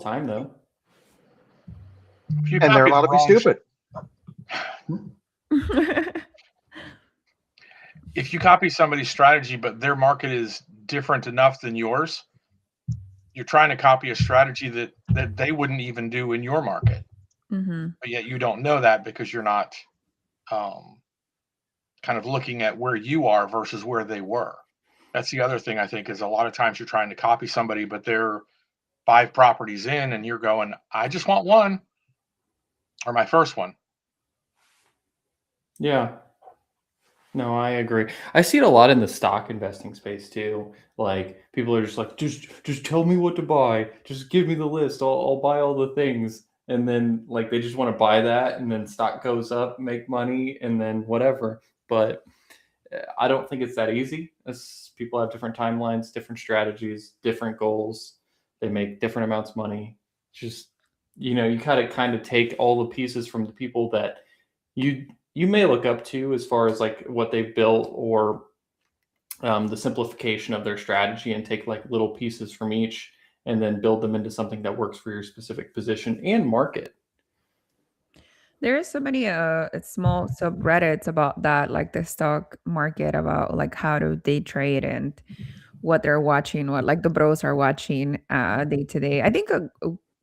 time, though. If you And they're copy allowed the to be wrong stupid. if you copy somebody's strategy, but their market is different enough than yours, you're trying to copy a strategy that they wouldn't even do in your market. But yet you don't know that because you're not kind of looking at where you are versus where they were. That's the other thing I think is a lot of times you're trying to copy somebody, but they're 5 properties in and you're going, I just want one or my first one. Yeah. No, I agree. I see it a lot in the stock investing space too. Like people are just like, just tell me what to buy. Just give me the list. I'll buy all the things. And then like they just want to buy that, and then stock goes up, make money, and then whatever. But I don't think it's that easy. As people have different timelines, different strategies, different goals. They make different amounts of money. Just you gotta kind of take all the pieces from the people that you may look up to as far as like what they've built, or the simplification of their strategy, and take like little pieces from each and then build them into something that works for your specific position and market. There is so many small subreddits about that, like the stock market, about like how to day trade and what they're watching, what like the bros are watching day to day. I think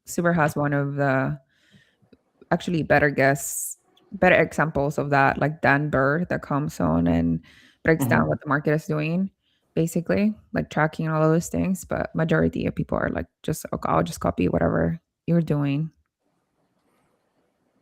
Super has one of the actually better examples of that, like Dan Burr that comes on and breaks down what the market is doing, basically, like tracking all of those things. But majority of people are like, just okay, I'll just copy whatever you're doing.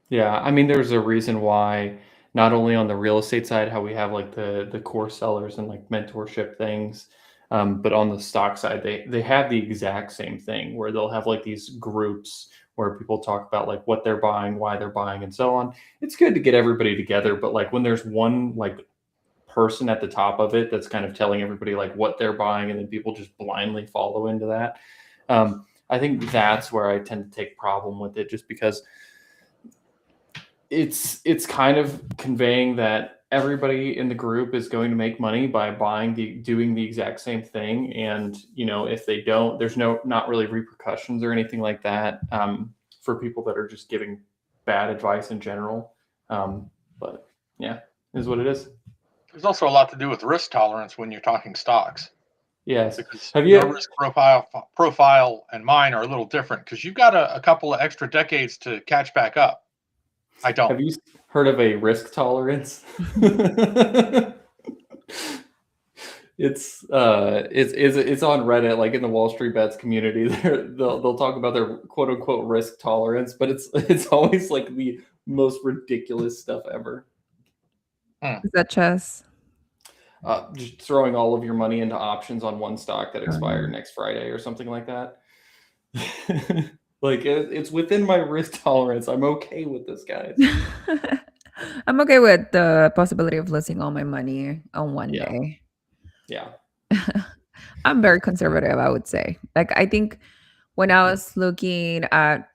Yeah, I mean, there's a reason why not only on the real estate side, how we have like the core sellers and like mentorship things, but on the stock side, they have the exact same thing where they'll have like these groups where people talk about like what they're buying, why they're buying, and so on. It's good to get everybody together, but like when there's one like person at the top of it that's kind of telling everybody like what they're buying, and then people just blindly follow into that. I think that's where I tend to take problem with it, just because it's kind of conveying that everybody in the group is going to make money by doing the exact same thing, and if they don't, there's not really repercussions or anything like that, for people that are just giving bad advice in general. But yeah, is what it is. There's also a lot to do with risk tolerance when you're talking stocks. Yes. Because Have your you risk profile and mine are a little different because you've got a couple of extra decades to catch back up. I don't. have you heard of a risk tolerance? It's on Reddit, like in the Wall Street Bets community. They'll talk about their quote unquote risk tolerance, but it's always like the most ridiculous stuff ever. Such as Just throwing all of your money into options on one stock that expired next Friday or something like that. Like it's within my risk tolerance. I'm okay with this, guys. I'm okay with the possibility of losing all my money on one Yeah. day. Yeah. I'm very conservative, I would say. Like, I think when I was looking at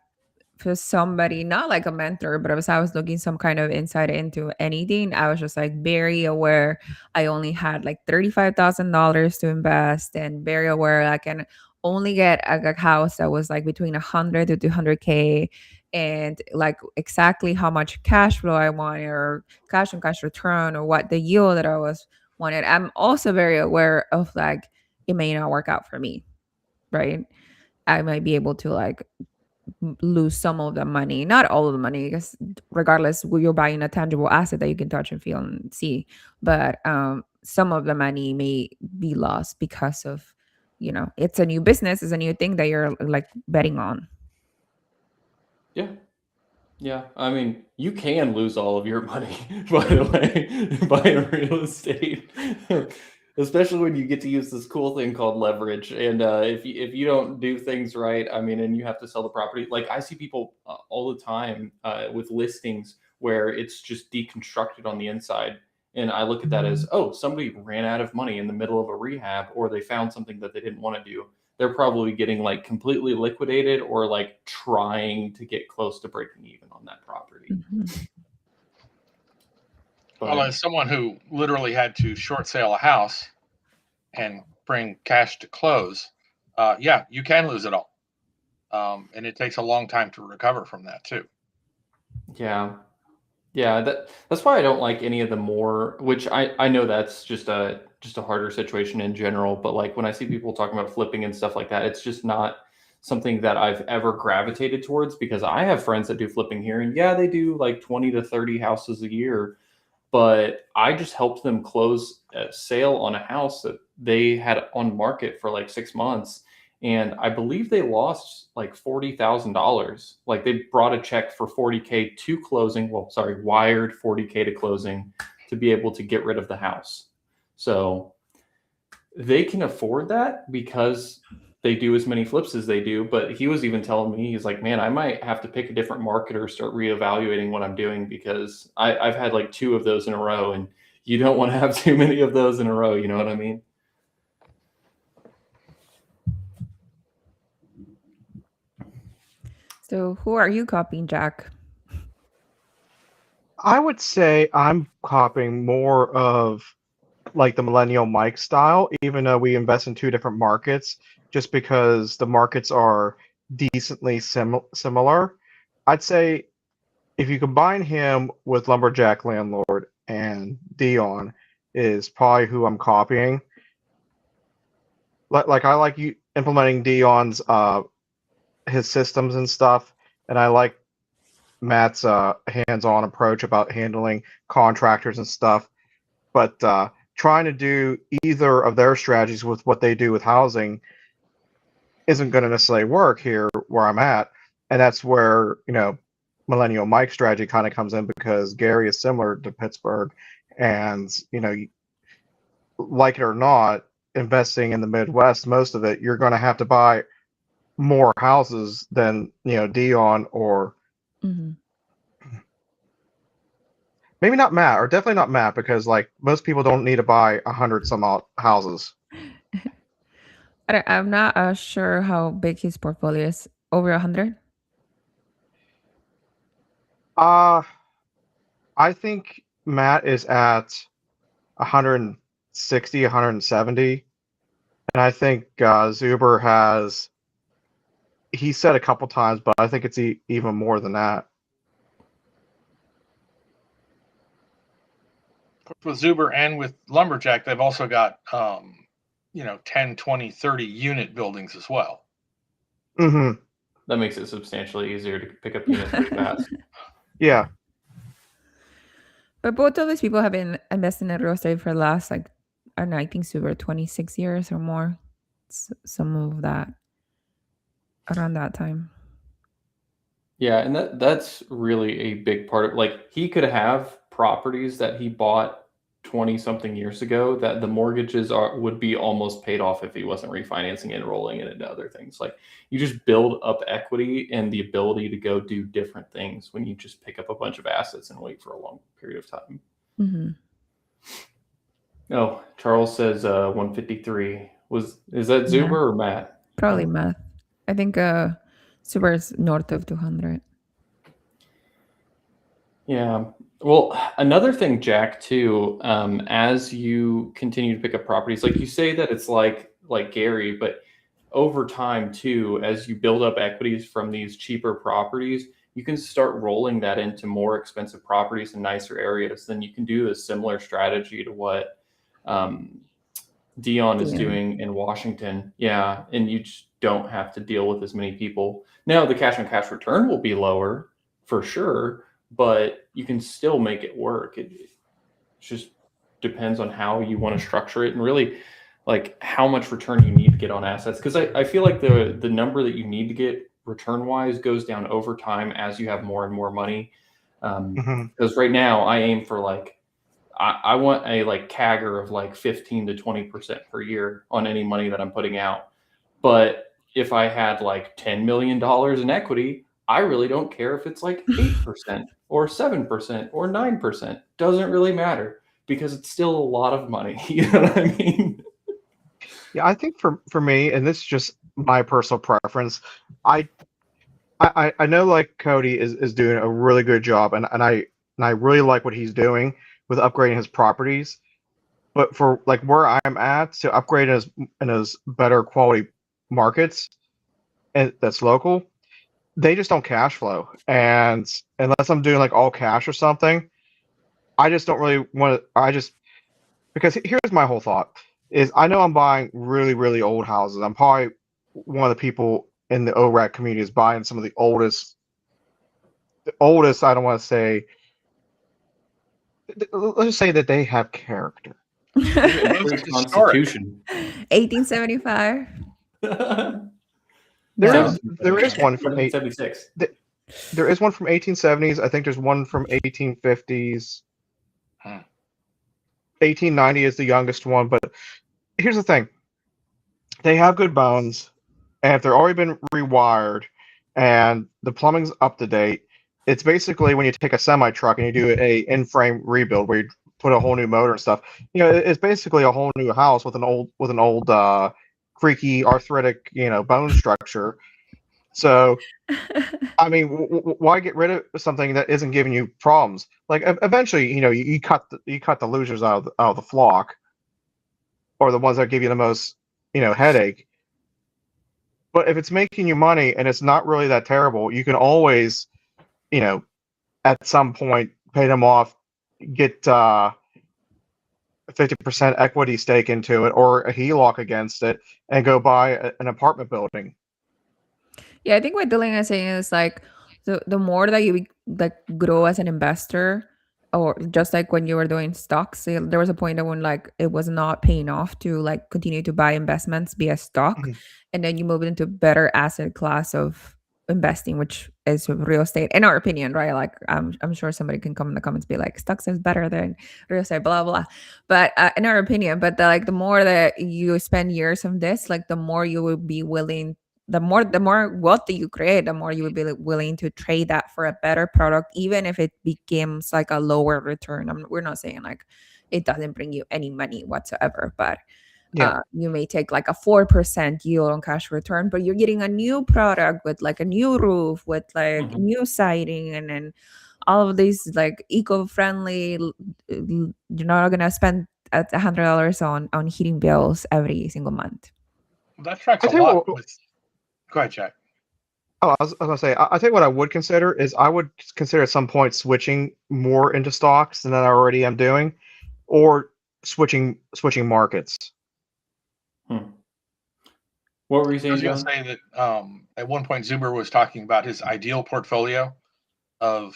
for somebody, not like a mentor, but I was looking some kind of insight into anything, I was just like very aware. I only had like $35,000 to invest, and very aware I can only get a house that was like between 100 to 200K, and like exactly how much cash flow I wanted, or cash on cash return, or what the yield that I was wanted. I'm also very aware of like it may not work out for me, right? I might be able to like lose some of the money, not all of the money, because regardless, you're buying a tangible asset that you can touch and feel and see. But some of the money may be lost because of, it's a new business, it's a new thing that you're like betting on. Yeah. Yeah. I mean, you can lose all of your money, by the way, buying real estate. Especially when you get to use this cool thing called leverage. And if you don't do things right, I mean, and you have to sell the property, like I see people all the time with listings where it's just deconstructed on the inside. And I look at that as, oh, somebody ran out of money in the middle of a rehab, or they found something that they didn't want to do. They're probably getting like completely liquidated, or like trying to get close to breaking even on that property. Well, as someone who literally had to short sale a house and bring cash to close, yeah, you can lose it all. And it takes a long time to recover from that too. Yeah. Yeah, that's why I don't like any of the more, which I know that's just a harder situation in general, but like when I see people talking about flipping and stuff like that, it's just not something that I've ever gravitated towards because I have friends that do flipping here and yeah, they do like 20 to 30 houses a year, but I just helped them close a sale on a house that they had on market for like 6 months. And I believe they lost like $40,000. Like they brought a check for 40K to closing. Well, sorry, wired 40K to closing to be able to get rid of the house. So they can afford that because they do as many flips as they do. But he was even telling me, he's like, man, I might have to pick a different market or start reevaluating what I'm doing because I've had like 2 of those in a row, and you don't want to have too many of those in a row. You know what I mean? So who are you copying, Jack? I would say I'm copying more of like the Millennial Mike style, even though we invest in 2 different markets, just because the markets are decently similar. I'd say if you combine him with Lumberjack Landlord and Dion, is probably who I'm copying. Like I like you implementing Dion's his systems and stuff, and I like Matt's hands-on approach about handling contractors and stuff. But trying to do either of their strategies with what they do with housing isn't going to necessarily work here where I'm at, and that's where Millennial Mike's strategy kind of comes in because Gary is similar to Pittsburgh, and like it or not, investing in the Midwest, most of it you're going to have to buy more houses than Dion or Mm-hmm. maybe not Matt, or definitely not Matt, because like most people don't need to buy 100 some odd houses. I'm not sure how big his portfolio is. Over 100? I think Matt is at 160, 170, and I think Zuber has. He said a couple times, but I think it's even more than that. With Zuber and with Lumberjack, they've also got 10, 20, 30 unit buildings as well. Mm-hmm. That makes it substantially easier to pick up units pretty fast. Yeah. But both of these people have been investing in real estate for the last, like, I don't know, I think over 26 years or more. Some of that around that time. Yeah, and that's really a big part of, like, he could have properties that he bought 20 something years ago that the mortgages would be almost paid off if he wasn't refinancing it and rolling it into other things. Like you just build up equity and the ability to go do different things when you just pick up a bunch of assets and wait for a long period of time. Mm-hmm. Oh, Charles says 153. Is that Zuber or Matt? Probably Matt. I think Zuber is north of 200. Yeah. Well, another thing, Jack, too, as you continue to pick up properties, like you say that it's like Gary, but over time too, as you build up equities from these cheaper properties, you can start rolling that into more expensive properties in nicer areas. Then you can do a similar strategy to what Dion is doing in Washington. Yeah. And you just don't have to deal with as many people. Now, the cash on cash return will be lower for sure, but you can still make it work. It just depends on how you want to structure it and really like how much return you need to get on assets. Because I feel like the number that you need to get return wise goes down over time as you have more and more money. Because right now I aim for like, I want a like CAGR of like 15 to 20% per year on any money that I'm putting out. But if I had like $10 million in equity, I really don't care if it's like 8% or 7% or 9%. Doesn't really matter because it's still a lot of money. You know what I mean? Yeah, I think for me, and this is just my personal preference, I know like Cody is doing a really good job, and I really like what he's doing with upgrading his properties. But for like where I'm at, to upgrade in his better quality markets, that's local, they just don't cash flow. And unless I'm doing like all cash or something, I just don't really want to. Because here's my whole thought is I know I'm buying really, really old houses. I'm probably one of the people in the ORAC community is buying some of the oldest, I don't want to say, let's just say that they have character. Most historic. Constitution. 1875. There No. is one from 1776. there is one from 1870s. I think there's one from 1850s. Hmm. 1890 is the youngest one, but here's the thing. They have good bones, and if they're already been rewired and the plumbing's up to date, it's basically when you take a semi truck and you do a in-frame rebuild where you put a whole new motor and stuff. It's basically a whole new house with an old creaky arthritic, bone structure. So I mean, why get rid of something that isn't giving you problems? Like eventually, you cut the losers out of the flock, or the ones that give you the most, headache. But if it's making you money and it's not really that terrible, you can always, at some point pay them off, get 50% equity stake into it or a HELOC against it, and go buy an apartment building. Yeah, I think what Dylan is saying is like the more that you like grow as an investor, or just like when you were doing stocks, there was a point that when like it was not paying off to like continue to buy investments via stock, Mhm. and then you move into better asset class of investing, which is real estate, in our opinion, right? Like I'm sure somebody can come in the comments and be like, stocks is better than real estate, blah blah. But in our opinion, but the more that you spend years of this, like the more you will be willing, the more wealth that you create, the more you would be willing to trade that for a better product, even if it becomes like a lower return. We're not saying like it doesn't bring you any money whatsoever, but Yeah. you may take like a 4% yield on cash return, but you're getting a new product with like a new roof, with like Mhm. new siding, and then all of these like eco-friendly. You're not gonna spend $100 on heating bills every single month. That tracks I a tell you lot what, with. Go ahead, Jack. I was gonna say, I think what I would consider is I would consider at some point switching more into stocks than I already am doing, or switching markets. Hmm. What were you I saying, was going to John? say that at one point Zuber was talking about his ideal portfolio of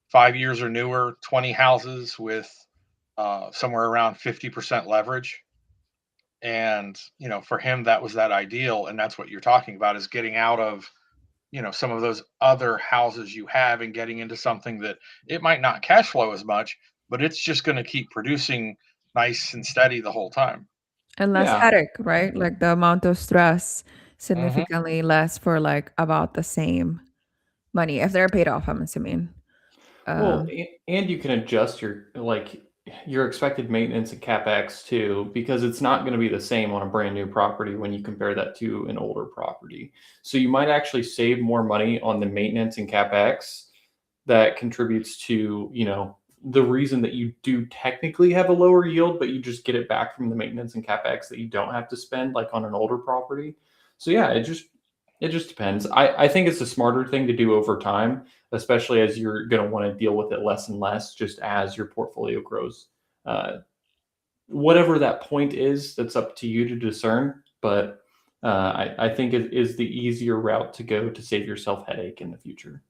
5 years or newer, 20 houses with somewhere around 50% leverage. And, for him, that was that ideal. And that's what you're talking about, is getting out of, some of those other houses you have and getting into something that it might not cash flow as much, but it's just going to keep producing nice and steady the whole time. And less Yeah. headache, right? Like the amount of stress Mm-hmm. significantly less for like about the same money if they're paid off, I'm assuming. Well, and you can adjust your expected maintenance and capex too, because it's not going to be the same on a brand new property when you compare that to an older property. So you might actually save more money on the maintenance and capex that contributes to, the reason that you do technically have a lower yield, but you just get it back from the maintenance and capex that you don't have to spend like on an older property. So yeah, it just depends. I think it's a smarter thing to do over time, especially as you're going to want to deal with it less and less just as your portfolio grows. Whatever that point is, that's up to you to discern. But I think it is the easier route to go to save yourself headache in the future.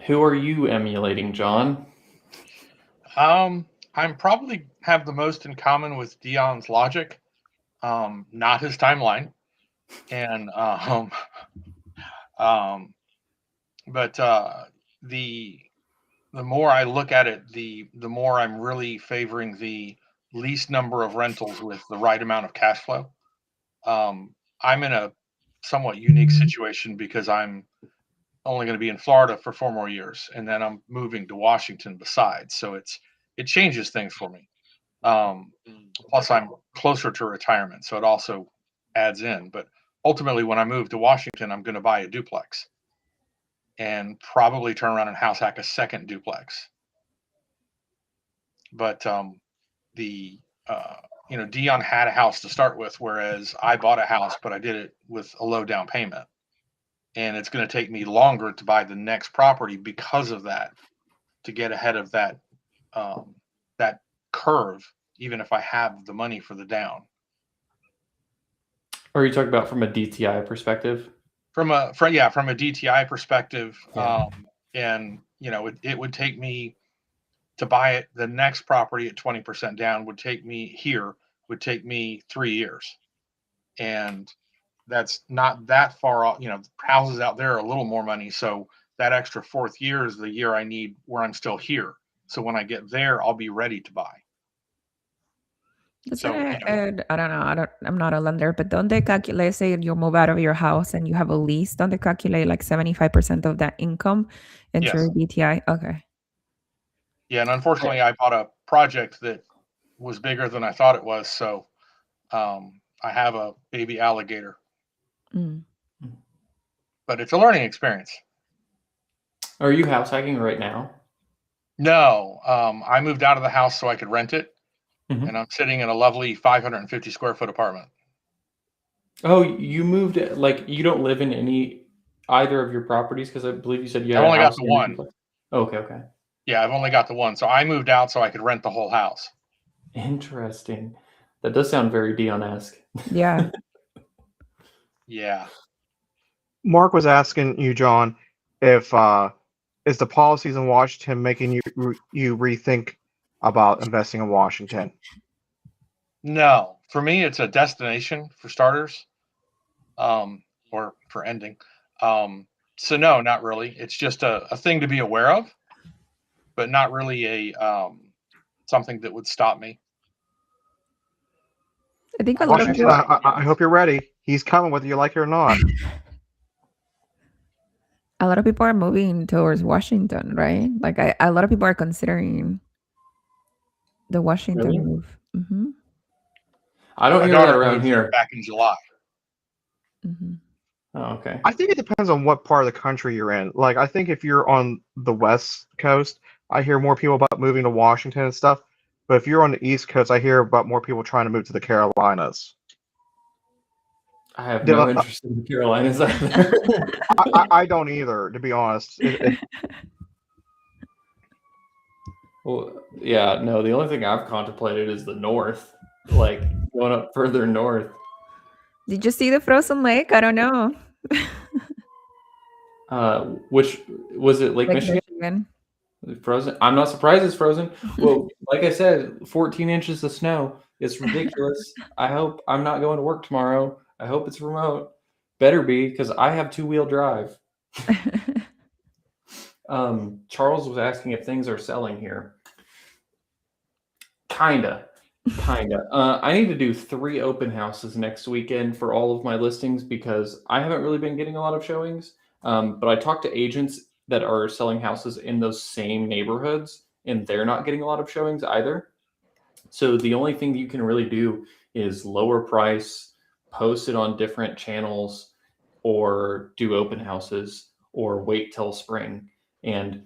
Who are you emulating, John? I'm probably have the most in common with Dion's logic, not his timeline, and but the more I look at it, the more I'm really favoring the least number of rentals with the right amount of cash flow. I'm in a somewhat unique situation because I'm only going to be in Florida for 4 more years, and then I'm moving to Washington besides. So it changes things for me. Plus, I'm closer to retirement, so it also adds in. But ultimately, when I move to Washington, I'm going to buy a duplex and probably turn around and house hack a second duplex. But the Dion had a house to start with, whereas I bought a house, but I did it with a low down payment. And it's going to take me longer to buy the next property because of that, to get ahead of that that curve, even if I have the money for the down. Are you talking about from a DTI perspective? From a DTI perspective, Yeah. and it would take me to buy it, the next property at 20% down would take me 3 years, and that's not that far off. Houses out there are a little more money, so that extra fourth year is the year I need where I'm still here. So when I get there, I'll be ready to buy. I don't know. I'm not a lender, but don't they calculate, say you move out of your house and you have a lease, don't they calculate like 75% of that income into Yes. your DTI? Okay. Yeah, and unfortunately, I bought a project that was bigger than I thought it was, so I have a baby alligator. Mm. But it's a learning experience. Are you house hacking right now? No, I moved out of the house so I could rent it, Mhm. and I'm sitting in a lovely 550 square foot apartment. Oh, you moved, like, you don't live in either of your properties? Because I believe you said you I've had a only got house the in a one. duplex. Okay. Yeah, I've only got the one. So I moved out so I could rent the whole house. Interesting. That does sound very Dion-esque. Yeah. Yeah. Mark was asking you, John, if is the policies in Washington making you rethink about investing in Washington? No, for me, it's a destination for starters, or for ending. So no, not really. It's just a thing to be aware of, but not really a something that would stop me. I think a lot of Washington, people, I hope you're ready. He's coming whether you like it or not. a lot of people are moving towards Washington, right? Like a lot of people are considering the Washington Really? move. Mm-hmm. I don't My hear that daughter around moved here. back in July. Mm-hmm. Oh, okay. I think it depends on what part of the country you're in. Like, I think if you're on the West Coast, I hear more people about moving to Washington and stuff. But if you're on the East Coast, I hear about more people trying to move to the Carolinas. I have Did no I- interest in the Carolinas either. I don't either, to be honest. Well, yeah, no, the only thing I've contemplated is the north, like going up further north. Did you see the frozen lake? I don't know. Which was it, Lake Lake Michigan? Michigan. Frozen? I'm not surprised it's frozen. Well, like I said, 14 inches of snow. It's ridiculous. I hope I'm not going to work tomorrow. I hope it's remote. Better be, because I have 2-wheel drive. Charles was asking if things are selling here. Kinda. I need to do 3 open houses next weekend for all of my listings because I haven't really been getting a lot of showings. But I talked to agents that are selling houses in those same neighborhoods, and they're not getting a lot of showings either. So the only thing you can really do is lower price, post it on different channels, or do open houses, or wait till spring. And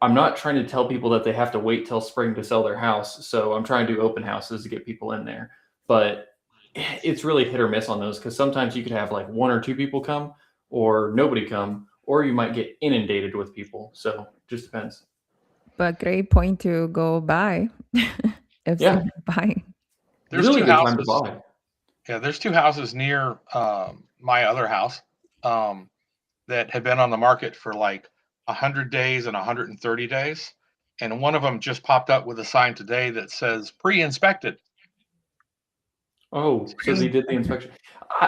I'm not trying to tell people that they have to wait till spring to sell their house. So I'm trying to do open houses to get people in there. But it's really hit or miss on those because sometimes you could have like 1 or 2 people come or nobody come, or you might get inundated with people. So it just depends. But great point to go buy. If Yeah. someone's buying. There's Really 2 good time to houses. buy. Yeah, there's 2 houses near my other house that had been on the market for like 100 days and 130 days. And one of them just popped up with a sign today that says pre-inspected. Oh, so they did the inspection.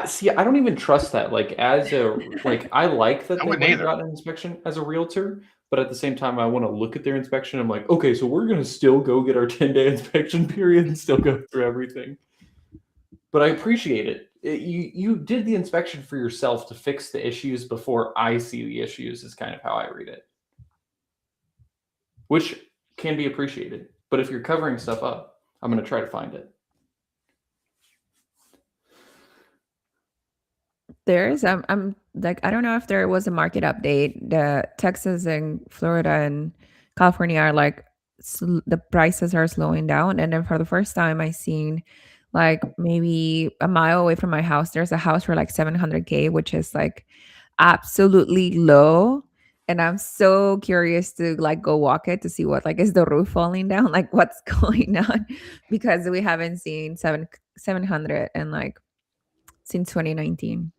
See, I don't even trust that. Like, I like that I they wouldn't went and either. got an inspection as a realtor, but at the same time, I want to look at their inspection. I'm like, okay, so we're gonna still go get our 10-day inspection period and still go through everything. But I appreciate it. You did the inspection for yourself to fix the issues before I see the issues. Is kind of how I read it, which can be appreciated. But if you're covering stuff up, I'm gonna try to find it. There's I'm like, I don't know if there was a market update. The Texas and Florida and California are like the prices are slowing down, and then for the first time I seen Like maybe a mile away from my house, there's a house for like 700K, which is like absolutely low. And I'm so curious to like go walk it to see what, like, is the roof falling down? Like what's going on? Because we haven't seen 700 and like since 2019.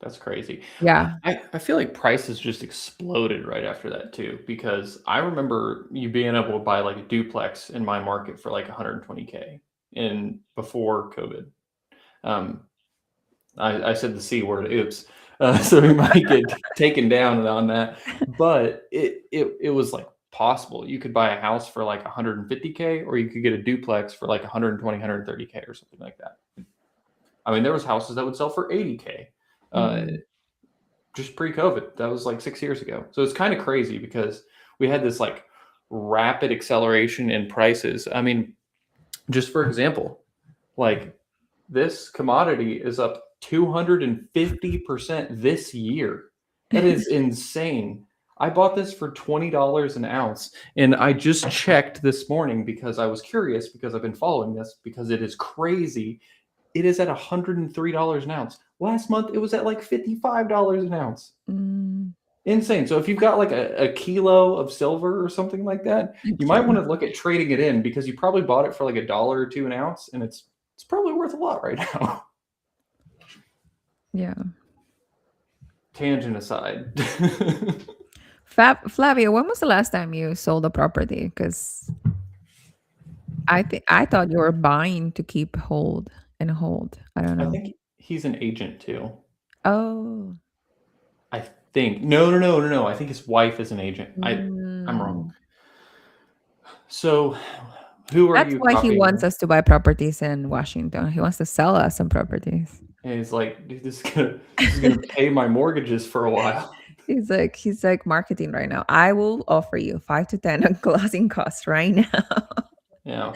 That's crazy. Yeah. I feel like prices just exploded right after that too, because I remember you being able to buy like a duplex in my market for like 120K in before COVID. I said the C word, oops. So we might get taken down on that, but it was like possible. You could buy a house for like 150K, or you could get a duplex for like 120, 130K or something like that. I mean, there was houses that would sell for 80K. Just pre-COVID. That was like 6 years ago. So it's kind of crazy because we had this like rapid acceleration in prices. I mean, just for example, like this commodity is up 250% this year. That is insane. I bought this for $20 an ounce, and I just checked this morning because I was curious, because I've been following this because it is crazy. It is at $103 an ounce. Last month, it was at like $55 an ounce. Insane. So if you've got like a kilo of silver or something like that, you might want to look at trading it in, because you probably bought it for like $1 or $2 an ounce, and it's probably worth a lot right now. Yeah. Tangent aside. Flavia, when was the last time you sold a property? Because I thought you were buying to keep hold. I don't know. I think he's an agent too. Oh. I think. No. I think his wife is an agent. I'm wrong. So who are you? That's why he wants us to buy properties in Washington. He wants to sell us some properties. And he's like, this is gonna pay my mortgages for a while. He's like marketing right now. I will offer you 5 to 10 on closing costs right now. Yeah.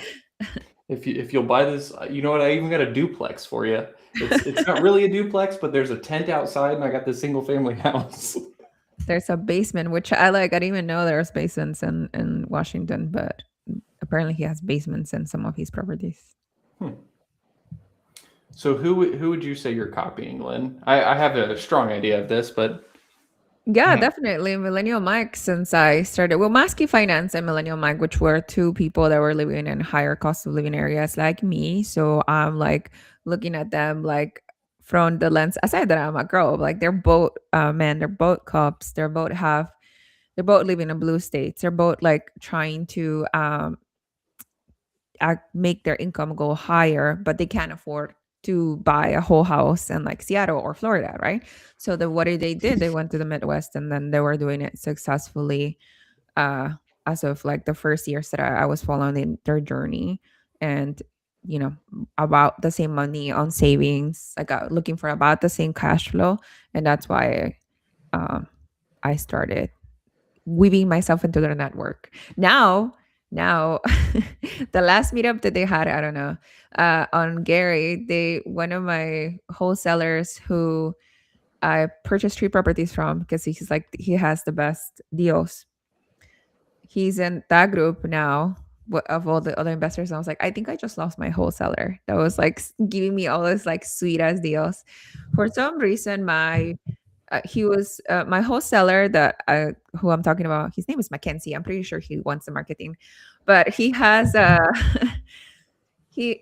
If you'll buy this, you know what? I even got a duplex for you. It's not really a duplex, but there's a tent outside, and I got this single family house. There's a basement, which I like. I didn't even know there's basements in Washington, but apparently he has basements in some of his properties. So who would you say you're copying, Lynn? I have a strong idea of this, but yeah, definitely Millennial Mike. Since I started, well, Maskey Finance and Millennial Mike, which were two people that were living in higher cost of living areas like me. So I'm like looking at them like from the lens, aside that I'm a girl, like they're both men, they're both cops, they're both living in blue states. They're both like trying to make their income go higher, but they can't afford to buy a whole house in like Seattle or Florida, right? So what they did, they went to the Midwest, and then they were doing it successfully as of like the first years that I was following their journey, and about the same money on savings, like looking for about the same cash flow. And that's why I started weaving myself into their network. Now the last meetup that they had, I don't know, on Gary, one of my wholesalers who I purchased 3 properties from, because he has the best deals. He's in that group now of all the other investors. And I was like, I think I just lost my wholesaler that was like giving me all this like sweet ass deals. For some reason, he was my wholesaler that who I'm talking about. His name is Mackenzie. I'm pretty sure he wants the marketing, but he has he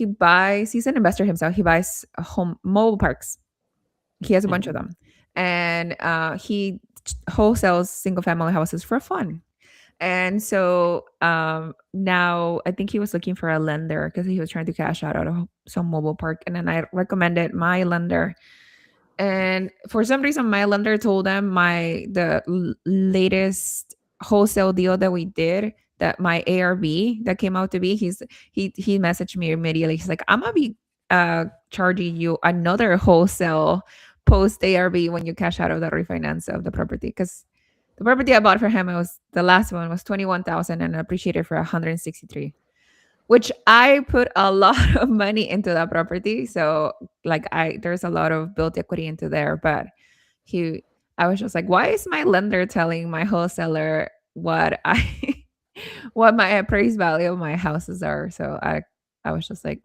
buys. He's an investor himself. He buys home mobile parks. He has a bunch of them, and he wholesales single family houses for fun. And so now I think he was looking for a lender because he was trying to cash out of some mobile park, and then I recommended my lender. And for some reason, my lender told them the latest wholesale deal that we did, that my ARB that came out to be, he messaged me immediately. He's like, I'm gonna be charging you another wholesale post ARB when you cash out of the refinance of the property, because the property I bought for him, the last one was 21,000 and appreciated for 163. Which I put a lot of money into that property. So like there's a lot of built equity into there. But I was just like, why is my lender telling my wholesaler what my appraised value of my houses are? So I I was just like,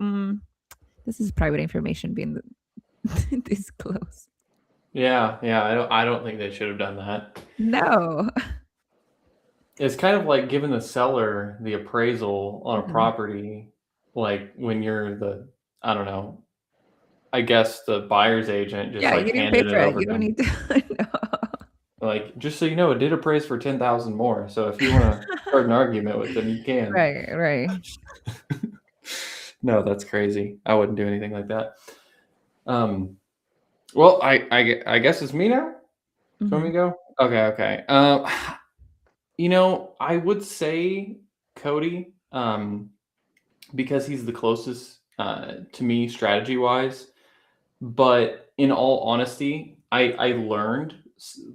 this is private information being disclosed. Yeah, I don't think they should have done that. No. It's kind of like giving the seller the appraisal on a Mhm. property, like when you're the, I don't know, I guess the buyer's agent, just Yeah, like you didn't pay handing for it it. over You to don't them. need to. No. Like, just so you know, it did appraise for 10,000 more. So if you want to start an argument with them, you can. Right. No, that's crazy. I wouldn't do anything like that. Well, I guess it's me now. Mhm. Want me to go? Okay. I would say Cody, because he's the closest to me strategy wise. But in all honesty, I learned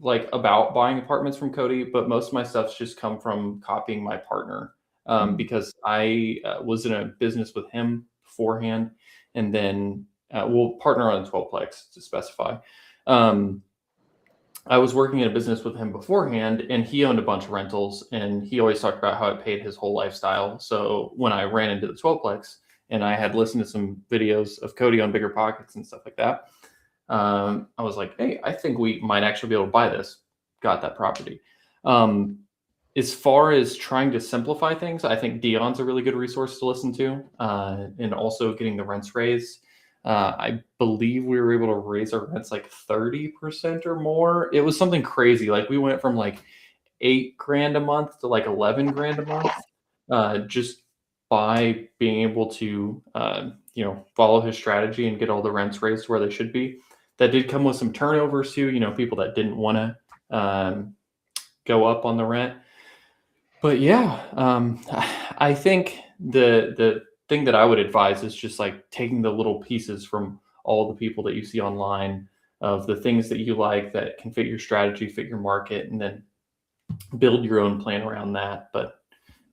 like about buying apartments from Cody, but most of my stuff's just come from copying my partner, Mhm. because I was in a business with him beforehand, and then we'll partner on a 12plex to specify. I was working in a business with him beforehand, and he owned a bunch of rentals, and he always talked about how it paid his whole lifestyle. So when I ran into the 12plex, and I had listened to some videos of Cody on Bigger Pockets and stuff like that, I was like, hey, I think we might actually be able to buy this. Got that property. As far as trying to simplify things, I think Dion's a really good resource to listen to, and also getting the rents raised. I believe we were able to raise our rents like 30% or more. It was something crazy. Like we went from like $8,000 a month to like $11,000 a month, just by being able to, follow his strategy and get all the rents raised where they should be. That did come with some turnovers too. People that didn't want to go up on the rent. But yeah, I think the thing that I would advise is just like taking the little pieces from all the people that you see online of the things that you like that can fit your strategy, fit your market, and then build your own plan around that. But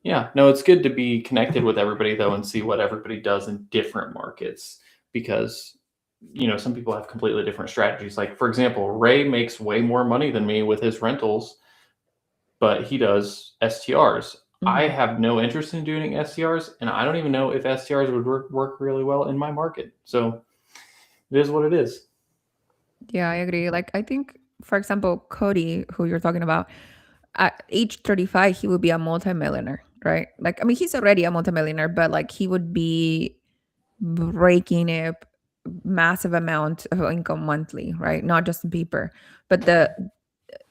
yeah, no, it's good to be connected with everybody though and see what everybody does in different markets, because some people have completely different strategies. Like for example, Ray makes way more money than me with his rentals, but he does STRs. I Mhm. have no interest in doing STRs, and I don't even know if STRs would work really well in my market. So it is what it is. Yeah, I agree. Like, I think, for example, Cody, who you're talking about, at age 35, he would be a multimillionaire, right? Like, I mean, he's already a multimillionaire, but like he would be breaking a massive amount of income monthly, right? Not just in paper. But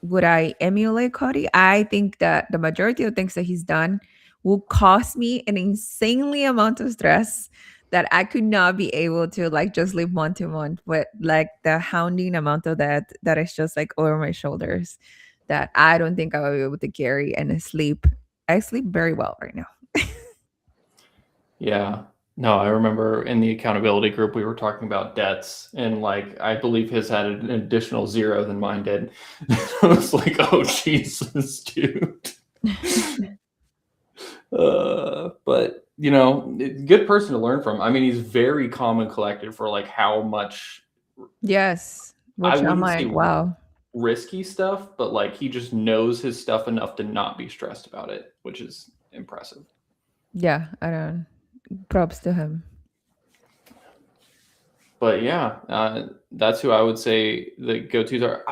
would I emulate Cody? I think that the majority of things that he's done will cost me an insanely amount of stress that I could not be able to like just live month to month with like the hounding amount of that is just like over my shoulders that I don't think I will be able to carry and sleep. I sleep very well right now. Yeah. No, I remember in the accountability group we were talking about debts, and like I believe his had an additional 0 than mine did. I was like, oh Jesus, dude. But good person to learn from. I mean, he's very calm and collected for like how much, Yes. I Which I'm wouldn't like, say wow. risky stuff, but like he just knows his stuff enough to not be stressed about it, which is impressive. Yeah, I don't. Props to him. But yeah, that's who I would say the go-tos are.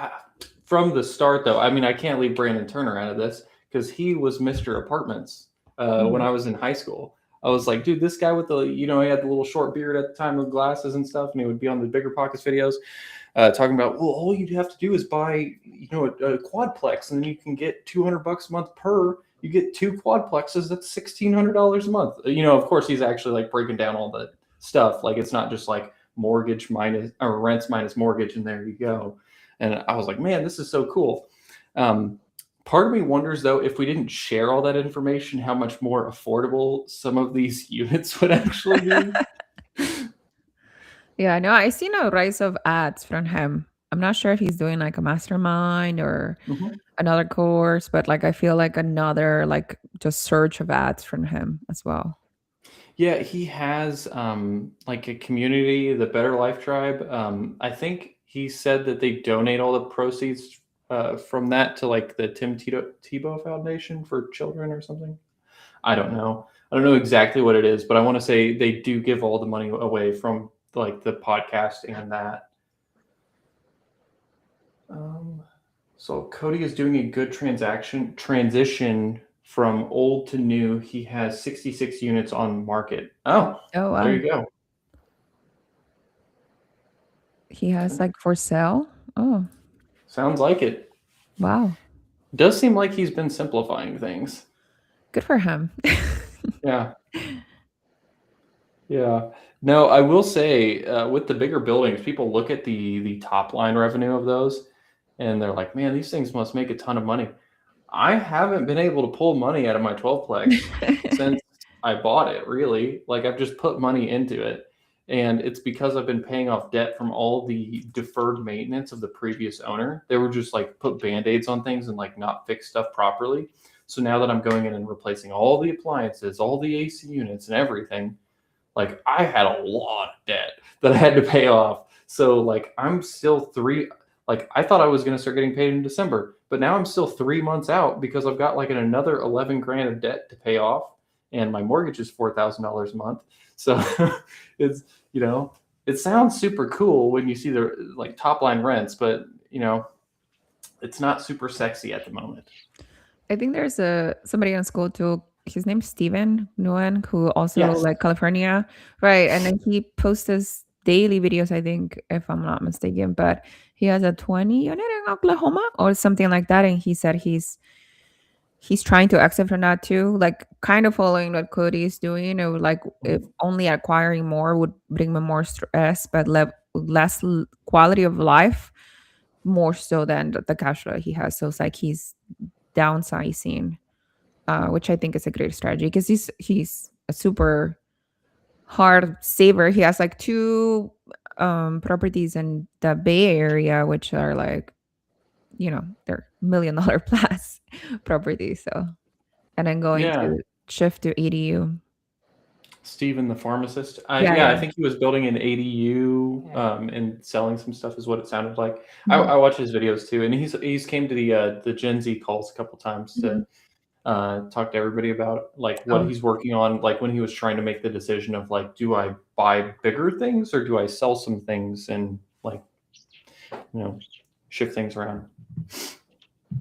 From the start, though, I mean, I can't leave Brandon Turner out of this because he was Mr. Apartments when I was in high school. I was like, dude, this guy with the, he had the little short beard at the time with glasses and stuff, and he would be on the Bigger Pockets videos talking about, well, all you have to do is buy, a quadplex, and then you can get $200 a month per. You get 2 quadplexes, that's $1,600 a month. Of course, he's actually like breaking down all the stuff. Like it's not just like mortgage minus or rents minus mortgage, and there you go. And I was like, man, this is so cool. Part of me wonders though, if we didn't share all that information, how much more affordable some of these units would actually be. Yeah, no, I seen a rise of ads from him. I'm not sure if he's doing like a mastermind or Mhm. another course, but like I feel like another like just surge of ads from him as well. Yeah, he has like a community, the Better Life Tribe. I think he said that they donate all the proceeds from that to like the Tim Tebow Foundation for Children or something. I don't know. I don't know exactly what it is, but I want to say they do give all the money away from like the podcasting and that. So Cody is doing a good transition from old to new. He has 66 units on market. Oh, Oh there wow. you go. He has like for sale. Oh Sounds like it. wow. Does seem like he's been simplifying things. Good for him. Yeah. Yeah. No, I will say with the bigger buildings, people look at the top line revenue of those and they're like, man, these things must make a ton of money. I haven't been able to pull money out of my 12plex since I bought it, really. Like I've just put money into it. And it's because I've been paying off debt from all the deferred maintenance of the previous owner. They were just like put band-aids on things and like not fix stuff properly. So now that I'm going in and replacing all the appliances, all the AC units and everything, like I had a lot of debt that I had to pay off. So like I'm still like I thought I was going to start getting paid in December, but now I'm still 3 months out because I've got like another 11 grand of debt to pay off, and my mortgage is $4,000 a month. So it's it sounds super cool when you see the like top line rents, but it's not super sexy at the moment. I think there's somebody in school too. His name's Steven Nguyen, who also Yes. like California, right? And then he posts his daily videos, I think, if I'm not mistaken. But he has a 20 unit in Oklahoma or something like that, and he said he's trying to exit from that too, like kind of following what Cody is doing. It would like if only acquiring more would bring him more stress, but less quality of life, more so than the cash flow he has. So it's like he's downsizing, which I think is a great strategy because he's a super hard saver. He has like two properties in the Bay Area, which are like, they're $1 million plus properties. So, and then going Yeah. to shift to ADU. Steven the pharmacist. Yeah. I think he was building an ADU and selling some stuff is what it sounded like. Mhm. I watch his videos too, and he's came to the Gen Z calls a couple times to talk to everybody about like what Oh. he's working on, like when he was trying to make the decision of like, do I buy bigger things or do I sell some things and like shift things around.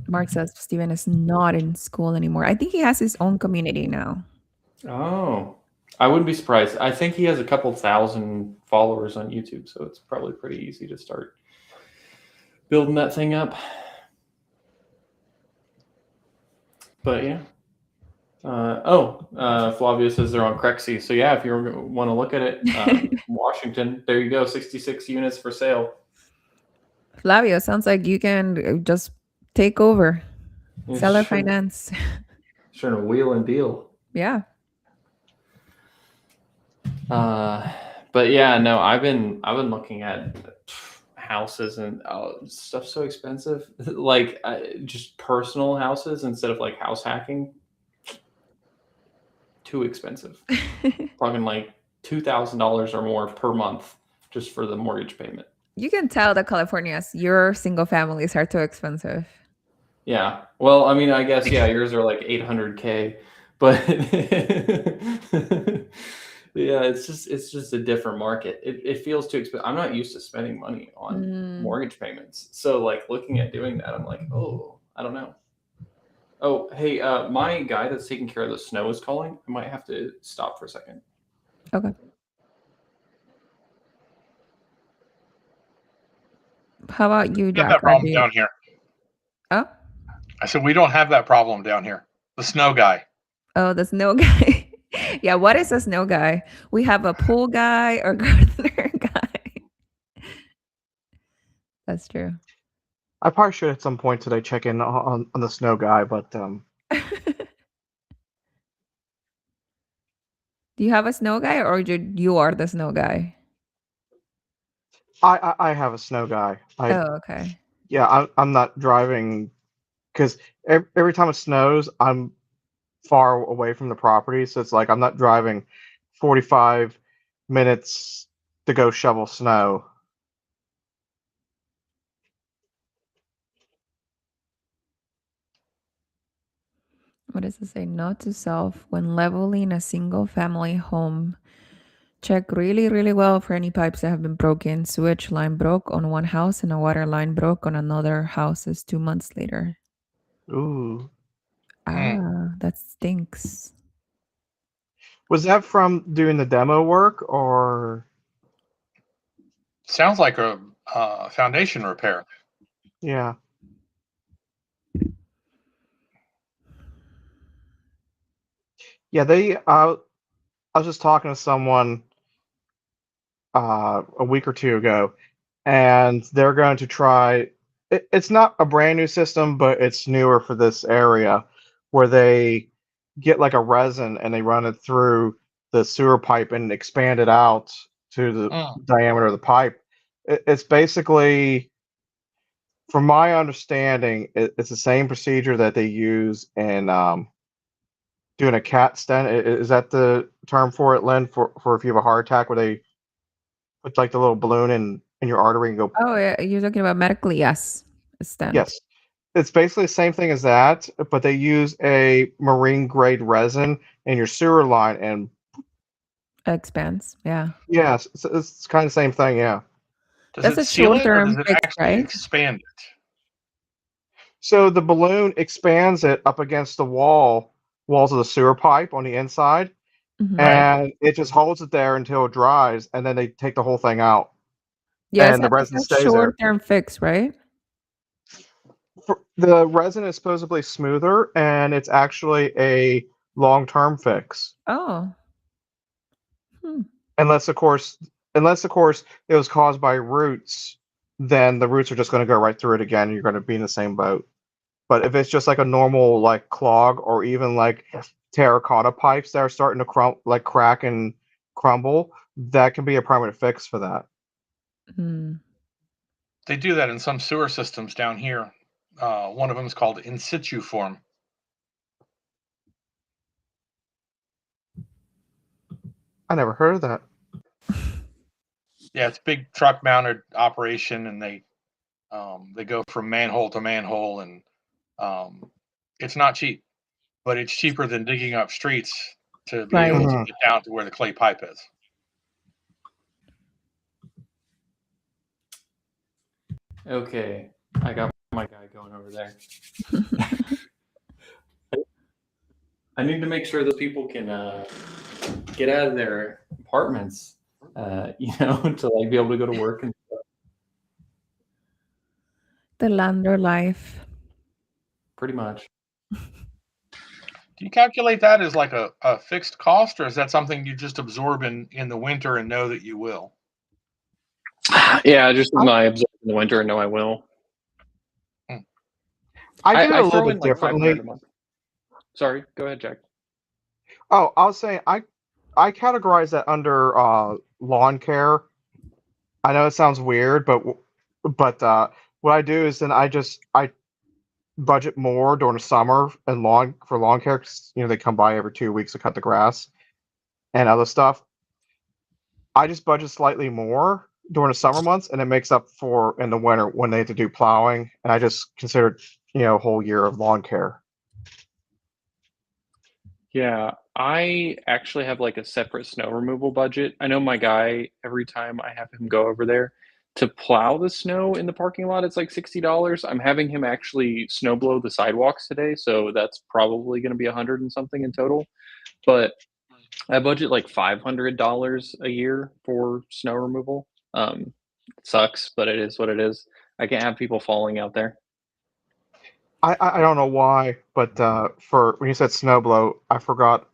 Mark says Steven is not in school anymore. I think he has his own community now. Oh, I wouldn't be surprised. I think he has a couple thousand followers on YouTube, so it's probably pretty easy to start building that thing up. But yeah. Flavia says they're on Crexy. So yeah, if you want to look at it, Washington, there you go, 66 units for sale. Flavio, sounds like you can just take over. Seller finance. Trying to wheel and deal. Yeah. But yeah, no, I've been looking at houses and stuff's so expensive. Like just personal houses instead of like house hacking. Too expensive. Talking like $2,000 or more per month just for the mortgage payment. You can tell that California's your single families are too expensive. Yeah. Well, I mean, I guess yours are like $800K, but yeah, it's just a different market. It feels too expensive. I'm not used to spending money on mortgage payments. So like looking at doing that, I'm like, oh, I don't know. Oh, hey, my guy that's taking care of the snow is calling. I might have to stop for a second. Okay. How about you, We Jack? have that problem down here. Oh? I said we don't have that problem down here. The snow guy. Oh, the snow guy. Yeah, what is a snow guy? We have a pool guy or gardener guy. That's true. I probably should at some point today check in on the snow guy, but Do you have a snow guy or you are the snow guy? I have a snow guy. Oh, okay. Yeah, I'm not driving because every time it snows, I'm far away from the property, so it's like I'm not driving 45 minutes to go shovel snow. What does it say? Note to self: when leveling a single family home, check really, really well for any pipes that have been broken. Sewage line broke on one house and a water line broke on another houses 2 months later. Ooh. That stinks. Was that from doing the demo work or? Sounds like a foundation repair. Yeah. Yeah, I was just talking to someone a week or two ago, and they're going to try. It's not a brand new system, but it's newer for this area, where they get like a resin and they run it through the sewer pipe and expand it out to the diameter of the pipe. It's basically, from my understanding, it's the same procedure that they use in doing a CAT stent. Is that the term for it, Lynn? For if you have a heart attack, where they put like the little balloon in your artery and go. Oh, yeah, you're talking about medically, yes. A stent. Yes, it's basically the same thing as that, but they use a marine grade resin in your sewer line, and Expands, yeah. yes, it's kind of the same thing. Yeah. Does That's it a seal it or short-term does it fix, actually right? expand it? So the balloon expands it up against the walls of the sewer pipe on the inside, Mhm. Right. and it just holds it there until it dries, and then they take the whole thing out. Yeah, And the resin it's a stays there. short-term fix, right? The resin is supposedly smoother, and it's actually a long-term fix. Oh. Unless of course it was caused by roots, then the roots are just going to go right through it again, and you're going to be in the same boat. But if it's just like a normal like clog, or even like terracotta pipes that are starting to crack and crumble, that can be a permanent fix for that. They do that in some sewer systems down here. One of them is called in situ form. I never heard of that. Yeah, it's a big truck mounted operation, and they go from manhole to manhole, and it's not cheap, but it's cheaper than digging up streets to be able to Mhm. get down to where the clay pipe is. Okay, I got my guy going over there. I need to make sure that people can get out of their apartments, to like be able to go to work and stuff. The lander life. Pretty much. Do you calculate that as like a fixed cost, or is that something you just absorb in the winter and know that you will? Yeah, just I absorb in the winter and know I will. I do it a throw little in bit like $500 differently. a month. Sorry, go ahead, Jack. Oh, I was saying I categorize that under lawn care. I know it sounds weird, but what I do is then I budget more during the summer and lawn care, 'cause, they come by every 2 weeks to cut the grass and other stuff. I just budget slightly more during the summer months, and it makes up for in the winter when they have to do plowing. And I just consider a whole year of lawn care. Yeah, I actually have like a separate snow removal budget. I know my guy, every time I have him go over there to plow the snow in the parking lot, it's like $60. I'm having him actually snow blow the sidewalks today, so that's probably going to be 100 and something in total. But I budget like $500 a year for snow removal. It sucks, but it is what it is. I can't have people falling out there. I don't know why, but for when you said snowblow, I forgot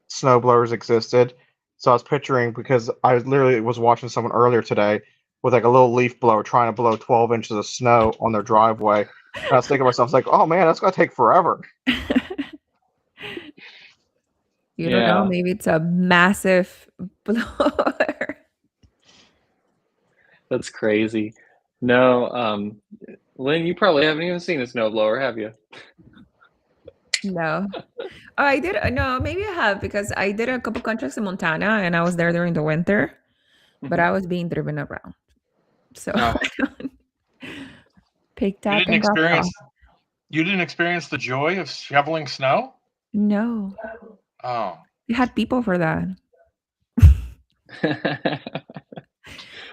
snowblowers existed. So I was picturing, because I literally was watching someone earlier today with like a little leaf blower trying to blow 12 inches of snow on their driveway. And I was thinking to myself, like, oh man, that's gonna take forever. You don't know, maybe it's a massive blower. That's crazy. No, Lynn, you probably haven't even seen a snowblower, have you? No. Oh, I did. No, maybe I have, because I did a couple contracts in Montana and I was there during the winter, but I was being driven around. So picked up and got off. You didn't experience the joy of shoveling snow? No, Oh, you had people for that.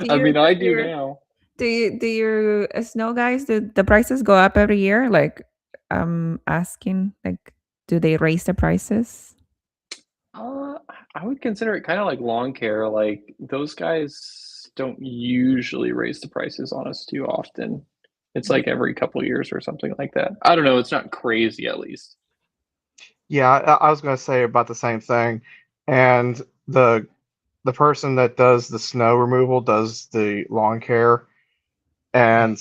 I mean, I do now. Do your snow guys, do the prices go up every year? Like, I'm asking, like, do they raise the prices? Uh, I would consider it kind of like lawn care. Like those guys don't usually raise the prices on us too often. It's like every couple years or something like that. I don't know. It's not crazy, at least. Yeah, I was gonna say about the same thing. And the person that does the snow removal does the lawn care, and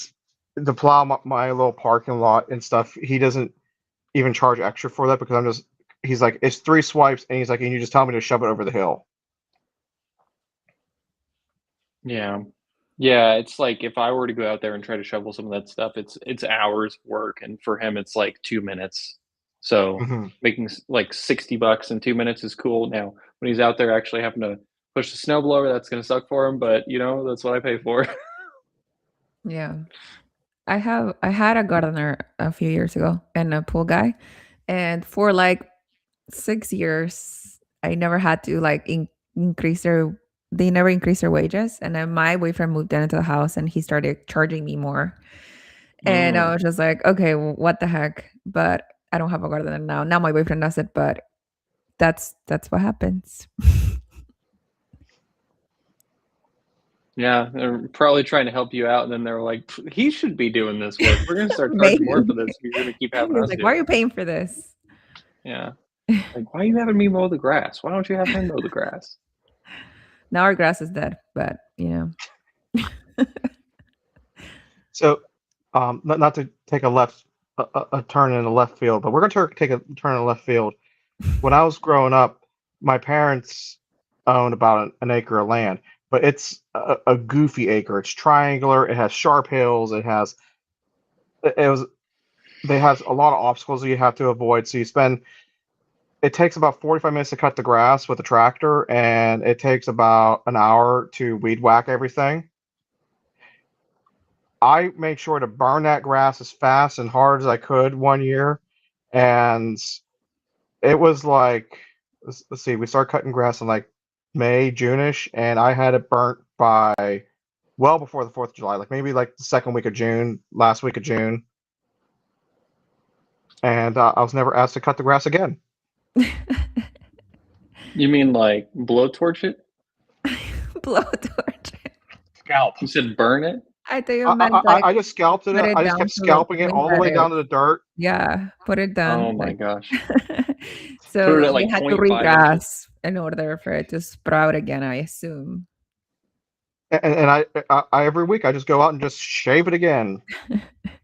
to plow my little parking lot and stuff. He doesn't even charge extra for that because I'm just. He's like, it's 3 swipes, and he's like, and you just tell me to shove it over the hill. Yeah. Yeah, it's like if I were to go out there and try to shovel some of that stuff, it's hours work, and for him it's like 2 minutes. So Hmm. making like $60 in 2 minutes is cool. Now, when he's out there actually having to push the snowblower, that's gonna suck for him, but that's what I pay for. Yeah. I had a gardener a few years ago and a pool guy. And for like 6 years, I never had to like increase they never increased their wages. And then my boyfriend moved into the house and he started charging me more. And I Mm. was just like, okay, what the heck? But I don't have a gardener now. Now my boyfriend does it, but that's what happens. Yeah, they're probably trying to help you out, and then they're like, "He should be doing this work. We're gonna start charging more for Maybe. this if you're gonna keep having He's us like, do why are it." you paying for this? Yeah. Like, "Why are you having me mow the grass? Why don't you have him mow the grass?" Now our grass is dead, but So, not to take a turn in the left field, but we're going to take a turn in the left field. When I was growing up, my parents owned about an acre of land, but it's a goofy acre. It's triangular. It has sharp hills. It was they has a lot of obstacles that you have to avoid. So it takes about 45 minutes to cut the grass with a tractor, and it takes about an hour to weed whack everything. I made sure to burn that grass as fast and hard as I could one year, and it was like let's see, we started cutting grass in like May, June-ish, and I had it burnt by well before the 4th of July, like maybe like the second week of June, last week of June, and I was never asked to cut the grass again. You mean like blowtorch it? blowtorch. scalp. You said burn it? I thought you meant like I just scalped it. put it I just down kept to the scalping it point all the that way down to the dirt. yeah, put it down. Oh my Like, gosh. so Put it at they like had to 0.5 inches. regrass in order for it to sprout again, I assume. And I every week I just go out and just shave it again.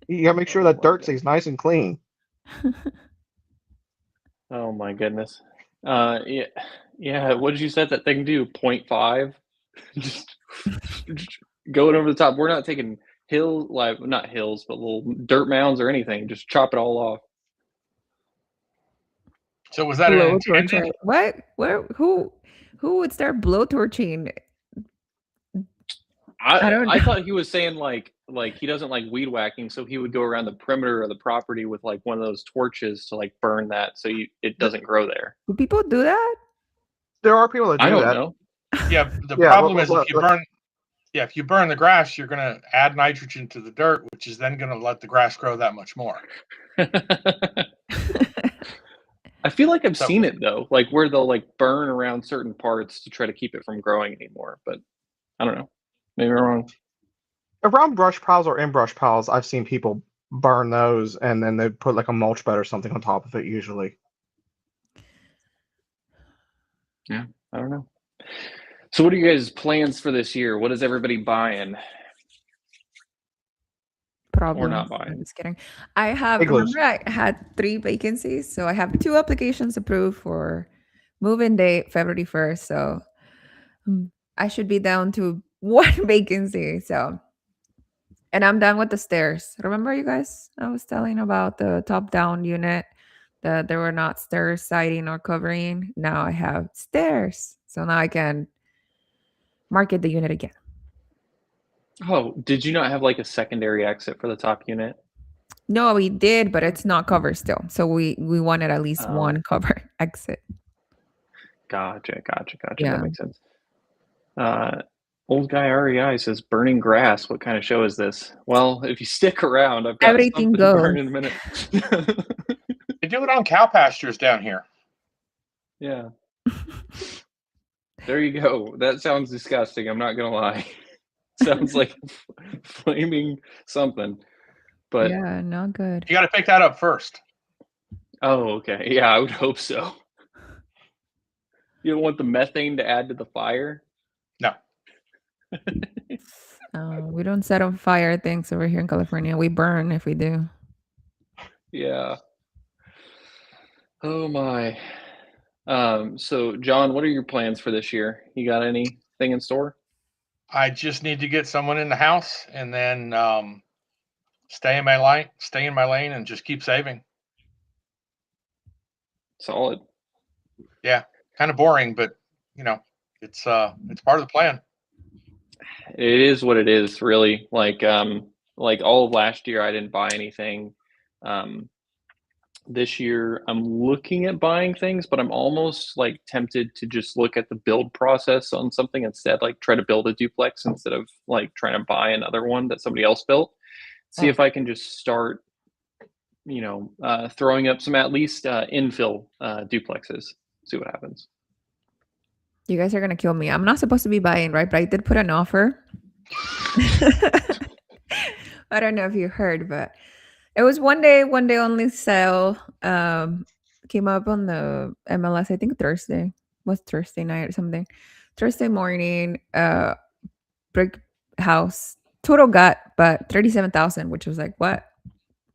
You gotta make sure that dirt stays nice and clean. Oh my goodness. Yeah, yeah. What did you set that thing do? 0.5? just, just going over the top. We're not taking like not hills, but little dirt mounds or anything. Just chop it all off. So was that an intended? Blowtorching. What? Where? Who would start blowtorching? I don't I know. thought he was saying like he doesn't like weed whacking, so he would go around the perimeter of the property with like one of those torches to like burn that so it doesn't grow there. Do people do that? There are people that I do don't that. know. Yeah, the Yeah, problem well, is if you burn the grass, you're going to add nitrogen to the dirt, which is then going to let the grass grow that much more. I feel like I've So- seen it though, like where they'll like burn around certain parts to try to keep it from growing anymore. But I don't know. Maybe I'm wrong. Around brush piles or in brush piles, I've seen people burn those and then they put like a mulch bed or something on top of it usually. I don't know. So what are you guys' plans for this year? What is everybody buying? Problems. not buying. I'm just kidding. I have Igloos. remember I had 3 vacancies, so I have 2 applications approved for move-in date February 1st. So I should be down to 1 vacancy. So, and I'm done with the stairs. Remember, you guys? I was telling about the top-down unit that there were not stairs siding or covering. Now I have stairs, so now I can market the unit again. Oh, did you not have like a secondary exit for the top unit? No, we did, but it's not covered still. So we wanted at least Oh. one cover exit. Gotcha. Yeah. That makes sense. Old guy REI says burning grass. What kind of show is this? Well, if you stick around, I've got Everything something to burn goes. in a minute. They do it on cow pastures down here. Yeah. There you go. That sounds disgusting. I'm not gonna lie. Sounds like flaming something. But Yeah, not good. You got to pick that up first. oh, okay. Yeah, I would hope so. You don't want the methane to add to the fire? No. We don't set on fire things over here in California. We burn if we do. Yeah. Oh my. So John, what are your plans for this year? You got anything in store? I just need to get someone in the house and then stay in my lane, and just keep saving. Solid. Kind of boring, but it's part of the plan. It is what it is, really. Like all of last year I didn't buy anything. This year I'm looking at buying things, but I'm almost like tempted to just look at the build process on something instead, like try to build a duplex instead of like trying to buy another one that somebody else built. See if I can just start, throwing up some at least infill duplexes. See what happens. You guys are gonna kill me. I'm not supposed to be buying, right? But I did put an offer. I don't know if you heard, but it was one day only sale. Came up on the MLS, I think Thursday. Was Thursday night or something. Thursday morning, brick house. Total gut, but 37,000, which was like, what?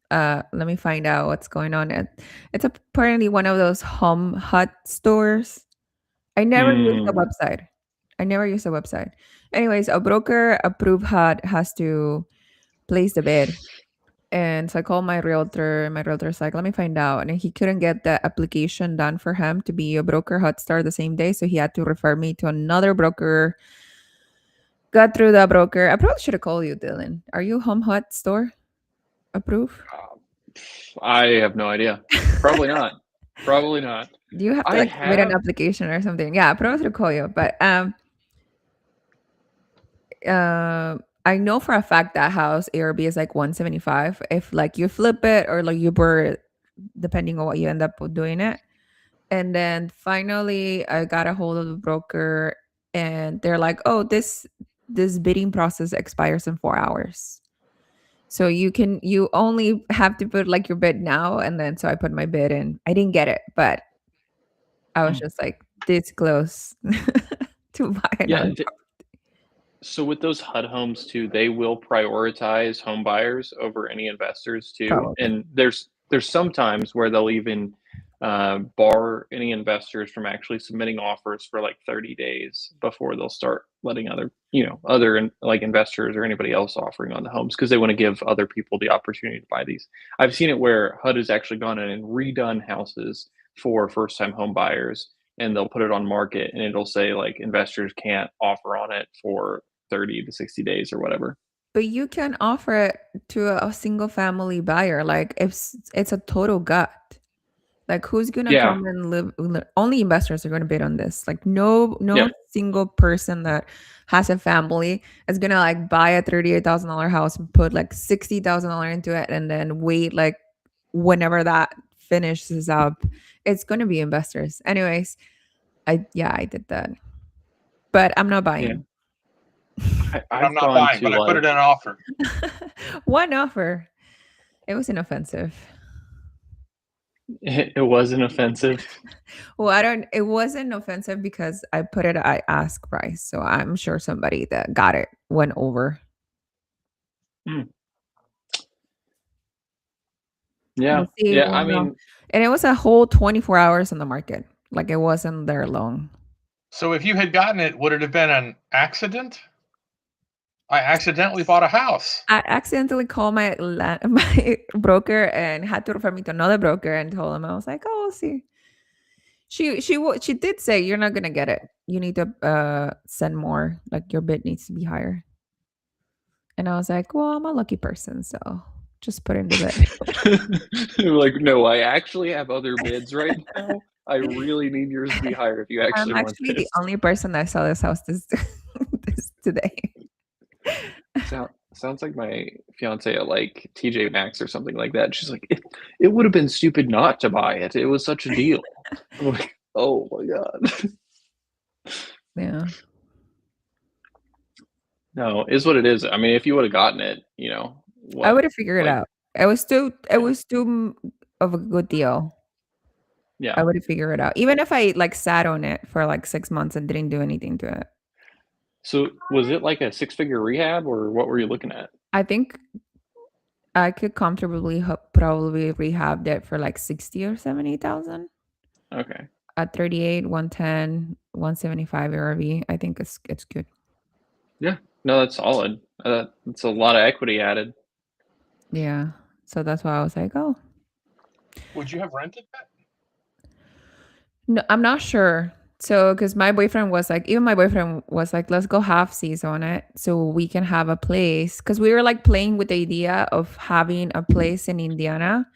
Let me find out what's going on. It's apparently one of those home hut stores. I never used the website. Anyways, a broker approved hut has to place the bid. And so I called my realtor, and my realtor's like, let me find out. And he couldn't get the application done for him to be a broker hut star the same day. So he had to refer me to another broker. Got through the broker. I probably should have called you, Dylan. Are you home hut store approved? I have no idea. Probably not. Probably not. Do you have to submit an application or something? Yeah, I probably should call you. But I know for a fact that house ARB is like 175 if like you flip it or like you burn it, depending on what you end up doing it. And then finally I got a hold of the broker and they're like, oh, this bidding process expires in 4 hours. So you only have to put like your bid now. And then so I put my bid in. I didn't get it, but I was just like this close to buy another. So with those HUD homes too, they will prioritize home buyers over any investors too. Probably. And there's some times where they'll even bar any investors from actually submitting offers for like 30 days before they'll start letting other like investors or anybody else offering on the homes, because they want to give other people the opportunity to buy these. I've seen it where HUD has actually gone in and redone houses for first-time home buyers, and they'll put it on market and it'll say like investors can't offer on it for 30 to 60 days or whatever. But you can offer it to a single family buyer. Like if it's a total gut, like who's gonna come and live? Only investors are gonna bid on this. Like no single person that has a family is gonna like buy a $38,000 house and put like $60,000 into it and then wait like whenever that finishes up. It's gonna be investors. Anyways, I did that, but I'm not buying. Yeah. I'm not buying, but I put it in an offer. One offer. It was inoffensive. It wasn't offensive. Well, it wasn't offensive because I put it at ask price. So I'm sure somebody that got it went over. Yeah. Yeah. I mean, and it was a whole 24 hours on the market. Like it wasn't there long. So if you had gotten it, would it have been an accident? I accidentally bought a house. I accidentally called my broker and had to refer me to another broker and told him, I was like, oh, we'll see. She did say, you're not going to get it. You need to send more. Like your bid needs to be higher. And I was like, well, I'm a lucky person. So Just put it in the bid. Like, no, I actually have other bids right now. I really need yours to be higher if you actually I'm want actually the this. only person that saw this house this today. Sounds like my fiance at like TJ Maxx or something like that. She's like, it would have been stupid not to buy it. It was such a deal. I'm like, oh my God. Yeah. No, is what it is. I mean, if you would have gotten it, I what, would have figured it like, out. It was too of a good deal. yeah. I would have figured it out. Even if I like sat on it for like 6 months and didn't do anything to it. So was it like a 6-figure rehab or what were you looking at? I think I could comfortably probably rehab it for like 60 or 70,000 Okay. at 38, 110, 175 ARV. I think it's good. Yeah. No, that's solid. That's a lot of equity added. Yeah. So that's why I was like, oh. Would you have rented that? No, I'm not sure. So, because my boyfriend was like, even my boyfriend was like, let's go half seas on it so we can have a place. Because we were like playing with the idea of having a place in Indiana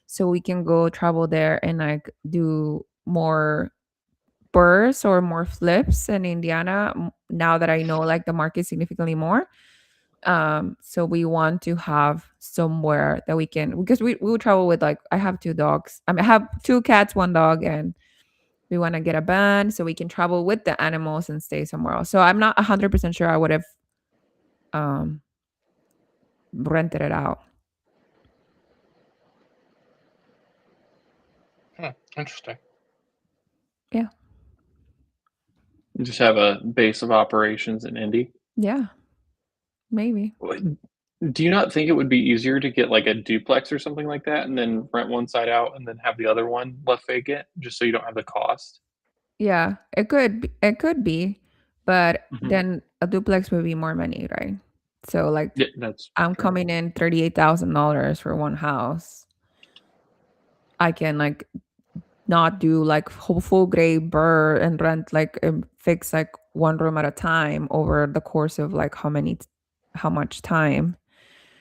so we can go travel there and like do more bursts or more flips in Indiana now that I know like the market significantly more. So we want to have somewhere that we can, because we will travel with like, I have 2 dogs. I mean, I have 2 cats, 1 dog, and we want to get a van so we can travel with the animals and stay somewhere else. So I'm not 100% sure I would have rented it out. Interesting. Yeah. You just have a base of operations in Indy. Yeah. Maybe. Do you not think it would be easier to get like a duplex or something like that and then rent one side out and then have the other one left vacant just so you don't have the cost? Yeah, it could be, but Mhm. then a duplex would be more money, right? So like Yeah, that's I'm fair. coming in $38,000 for one house. I can like not do like full gray burr and rent like fix like one room at a time over the course of like how much time.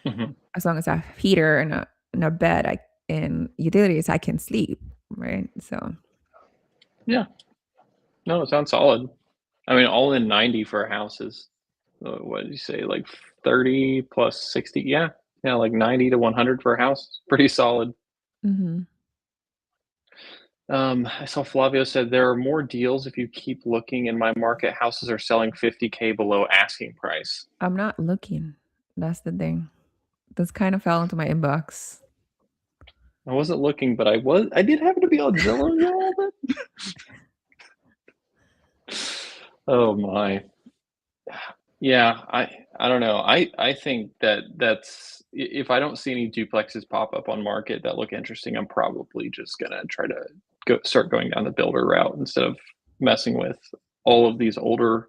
Mhm. As long as I have heater and a bed, and utilities, I can sleep, right? So Yeah. No, it sounds solid. I mean, all in 90 for a house is, what did you say, like 30 plus 60? Yeah. Yeah, like 90 to 100 for a house. Pretty solid. mhm. I saw Flavio said there are more deals if you keep looking in my market. Houses are selling 50K below asking price. I'm not looking. That's the thing. This kind of fell into my inbox. I wasn't looking, but I did happen to be on Zillow a little bit. Oh my. Yeah, I don't know. I think that's if I don't see any duplexes pop up on market that look interesting, I'm probably just gonna try to start going down the builder route instead of messing with all of these older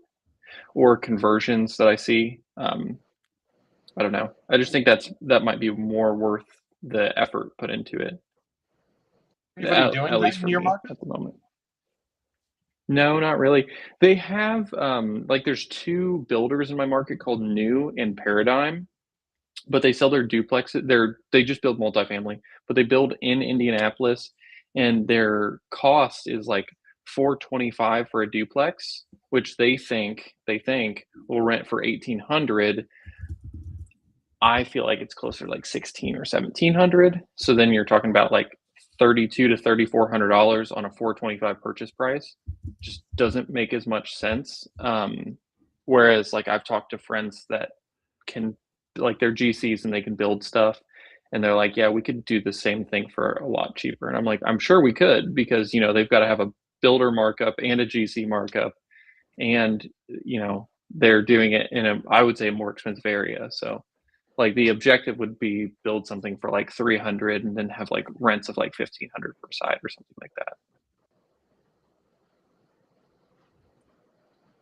or conversions that I see. I don't know. I just think that might be more worth the effort put into it. Anybody doing At that least in for your me market? at the moment. No, not really. They have like there's 2 builders in my market called New and Paradigm, but they sell their duplexes. They just build multifamily, but they build in Indianapolis, and their cost is like 425 for a duplex, which they think will rent for 1800. I feel like it's closer to like 16 or 1700. So then you're talking about like 32 to $3,400 on a 425 purchase price. Just doesn't make as much sense. Whereas like I've talked to friends that can like they're GCs and they can build stuff, and they're like, yeah, we could do the same thing for a lot cheaper. And I'm like, I'm sure we could, because they've got to have a builder markup and a GC markup, and they're doing it in a, I would say, a more expensive area. So like the objective would be build something for like 300 and then have like rents of like 1500 per side or something like that.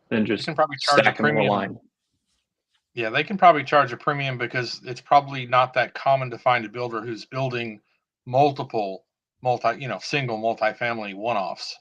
Then You just can probably charge a stack them in a premium. line. Yeah, they can probably charge a premium because it's probably not that common to find a builder who's building multiple single multifamily one-offs.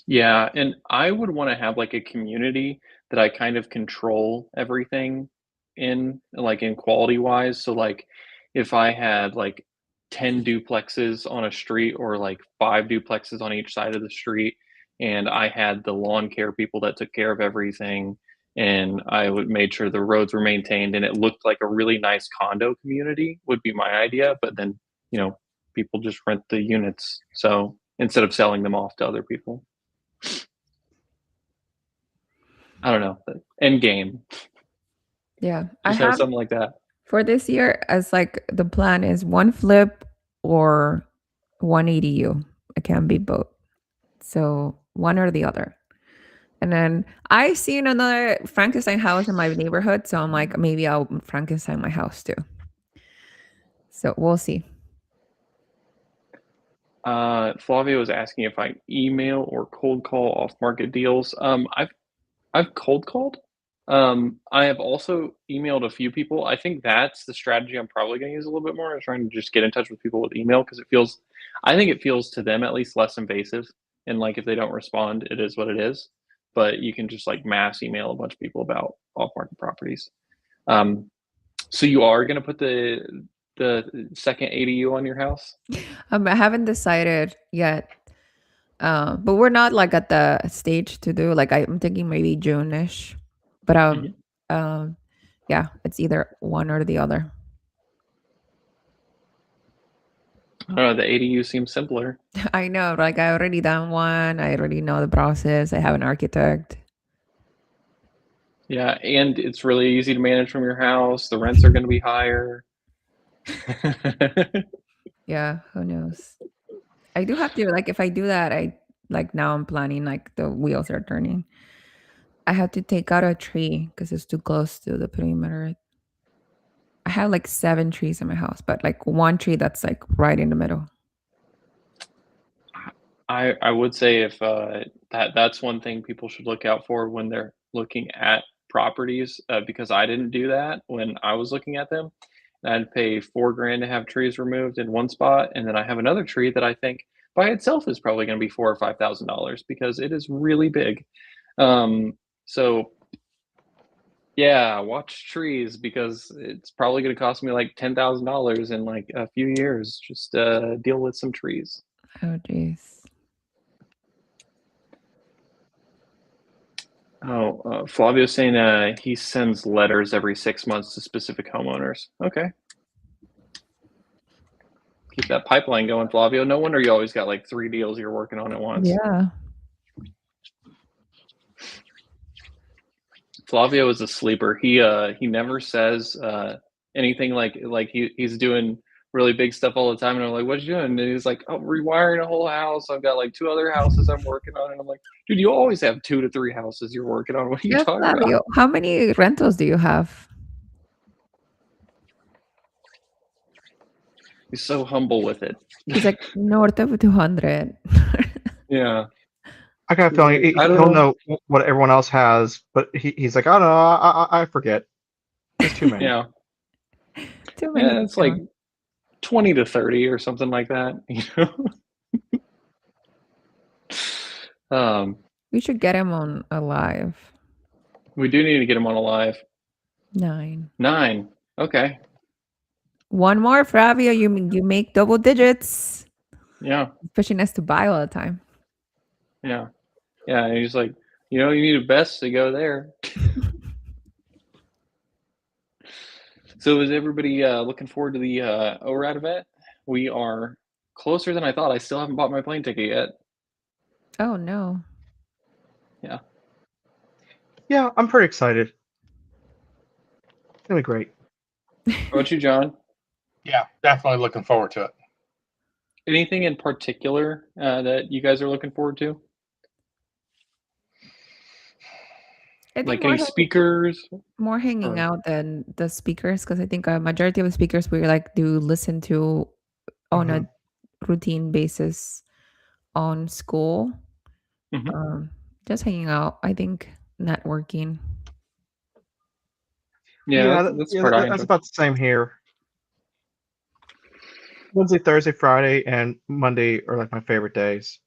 Yeah, and I would want to have like a community that I kind of control everything in, like in quality wise. So like if I had like 10 duplexes on a street or like 5 duplexes on each side of the street, and I had the lawn care people that took care of everything, and I would made sure the roads were maintained and it looked like a really nice condo community would be my idea. But then, people just rent the units. So instead of selling them off to other people. I don't know. End game. Yeah. I Just have have something like that. for this year as like the plan is one flip or one ADU. It can be both. So one or the other. And then I seen another Frankenstein house in my neighborhood. So I'm like, maybe I'll Frankenstein my house too. So we'll see. Flavio was asking if I email or cold call off market deals. I've cold called. I have also emailed a few people. I think that's the strategy I'm probably going to use a little bit more. I'm trying to just get in touch with people with email because I think it feels to them at least less invasive. And like if they don't respond, it is what it is. But you can just like mass email a bunch of people about off market properties. So you are going to put the second ADU on your house? I haven't decided yet. But we're not like at the stage to do like I'm thinking maybe June-ish. But yeah, it's either one or the other. I don't know, the ADU seems simpler. I know, like I already done one. I already know the process. I have an architect. Yeah, and it's really easy to manage from your house. The rents are going to be higher. Yeah, who knows? I do have to like if I do that, I like now I'm planning like the wheels are turning. I have to take out a tree because it's too close to the perimeter. I have like 7 trees in my house, but like one tree that's like right in the middle. I would say if that's one thing people should look out for when they're looking at properties, because I didn't do that when I was looking at them. I'd pay $4,000 to have trees removed in one spot, and then I have another tree that I think by itself is probably going to be $4,000 or $5,000 because it is really big. So yeah, watch trees because it's probably going to cost me like $10,000 in like a few years. Just deal with some trees. Oh jeez. Oh, Flavio's saying he sends letters every 6 months to specific homeowners. Okay. Keep that pipeline going, Flavio. No wonder you always got like 3 deals you're working on at once. Yeah. Flavio is a sleeper. He never says anything like he's doing really big stuff all the time, and I'm like, what you doing? And he's like, oh, rewiring a whole house. I've got like 2 other houses I'm working on, and I'm like, dude, you always have 2 to 3 houses you're working on. What are you Yeah, talking Flavio, about? how many rentals do you have? He's so humble with it. He's like north of 200. Yeah. I got a feeling I don't he'll know. know what everyone else has, but he's like, oh no, I forget. There's too many. Yeah. Too many. Yeah, it's like 20 to 30 or something like that. We should get him on a live. We do need to get him on a live. 9. 9. Okay. One more, Flavio. You make double digits. Yeah. Pushing us to buy all the time. Yeah. Yeah. And he's like, you need a best to go there. So is everybody looking forward to the ORAD event? We are closer than I thought. I still haven't bought my plane ticket yet. Oh no. Yeah. Yeah, I'm pretty excited. It'll be great. How about you, John? Yeah, definitely looking forward to it. Anything in particular that you guys are looking forward to? I think Like any speakers? more hanging or- out than the speakers because I think a majority of the speakers we like do listen to on a routine basis on school. Mhm. Just hanging out. I think networking. Yeah, that's the part I that's enjoy. about the same here. Wednesday, Thursday, Friday, and Monday are like my favorite days.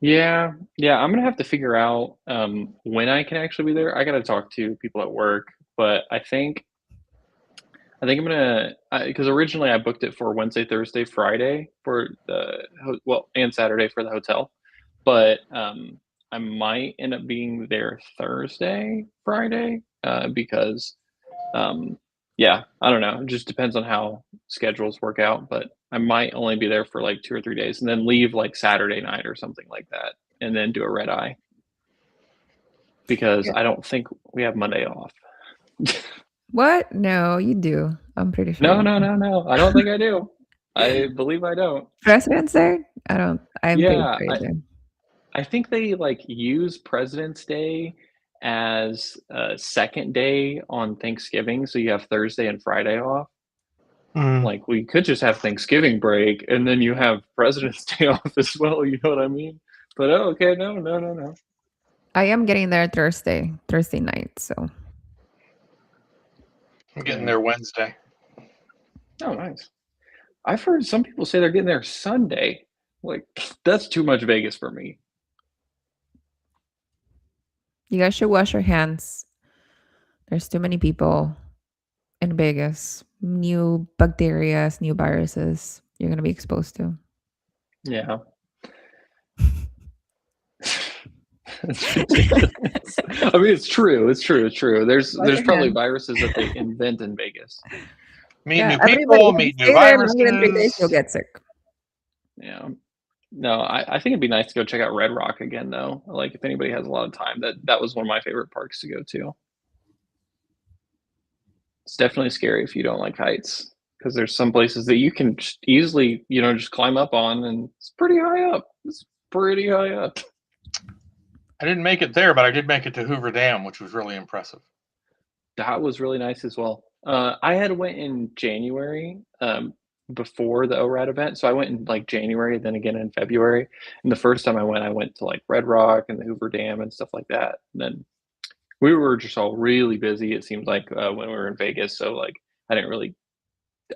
Yeah, I'm gonna have to figure out when I can actually be there. I gotta talk to people at work, but I think I think I'm gonna because originally I booked it for Wednesday, Thursday, Friday for and Saturday for the hotel, but I might end up being there Thursday, Friday, because yeah, I don't know. It just depends on how schedules work out, but I might only be there for like 2 or 3 days and then leave like Saturday night or something like that, and then do a red eye because Yeah. I don't think we have Monday off. What? No, you do. I'm pretty sure. No, you no, do. no, no. I don't think I do. I believe I don't. President's Day? I don't. I'm pretty Yeah, sure you do. I think they like use President's Day as a second day on Thanksgiving, so you have Thursday and Friday off. Mm. Like we could just have Thanksgiving break and then you have President's Day off as well, you know what I mean? But oh, okay, no, no, no, no. I am getting there Thursday night. So I'm getting there Wednesday. Oh, nice. I've heard some people say they're getting there Sunday. Like that's too much Vegas for me. you guys should wash your hands. There's too many people in Vegas. New bacteria, new viruses you're gonna be exposed to. Yeah. It's ridiculous. I mean, it's true. It's true. It's true. There's Wash your probably hands. viruses that they invent in Vegas. Meet new everybody, people, if you meet new stay there longer than 3 days, you'll viruses. get sick. Yeah. No, I think it'd be nice to go check out Red Rock again, though. Like, if anybody has a lot of time, that was one of my favorite parks to go to. It's definitely scary if you don't like heights, because there's some places that you can just easily, just climb up on, and it's pretty high up. It's pretty high up. I didn't make it there, but I did make it to Hoover Dam, which was really impressive. That was really nice as well. I had went in January, before the ORAD event, so I went in like January, then again in February. And the first time I went to like Red Rock and the Hoover Dam and stuff like that. And then we were just all really busy. It seemed like when we were in Vegas, so like I didn't really.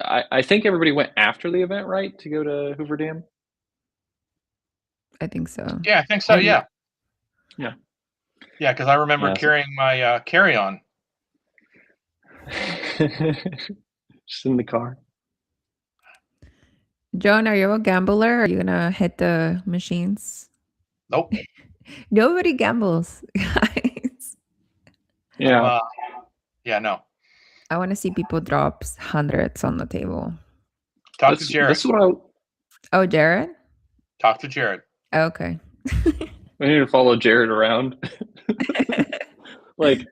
I think everybody went after the event, right, to go to Hoover Dam. I think so. Yeah, I think so. Yeah. Yeah. Yeah, because I remember Yeah, so- carrying my carry-on. Just in the car. John, are you a gambler? Are you gonna hit the machines? Nope. Nobody gambles, guys. Yeah. Yeah, no. I want to see people drop hundreds on the table. Talk to Jared. That's what Oh, Jared? Talk to Jared. Okay. I need to follow Jared around. Like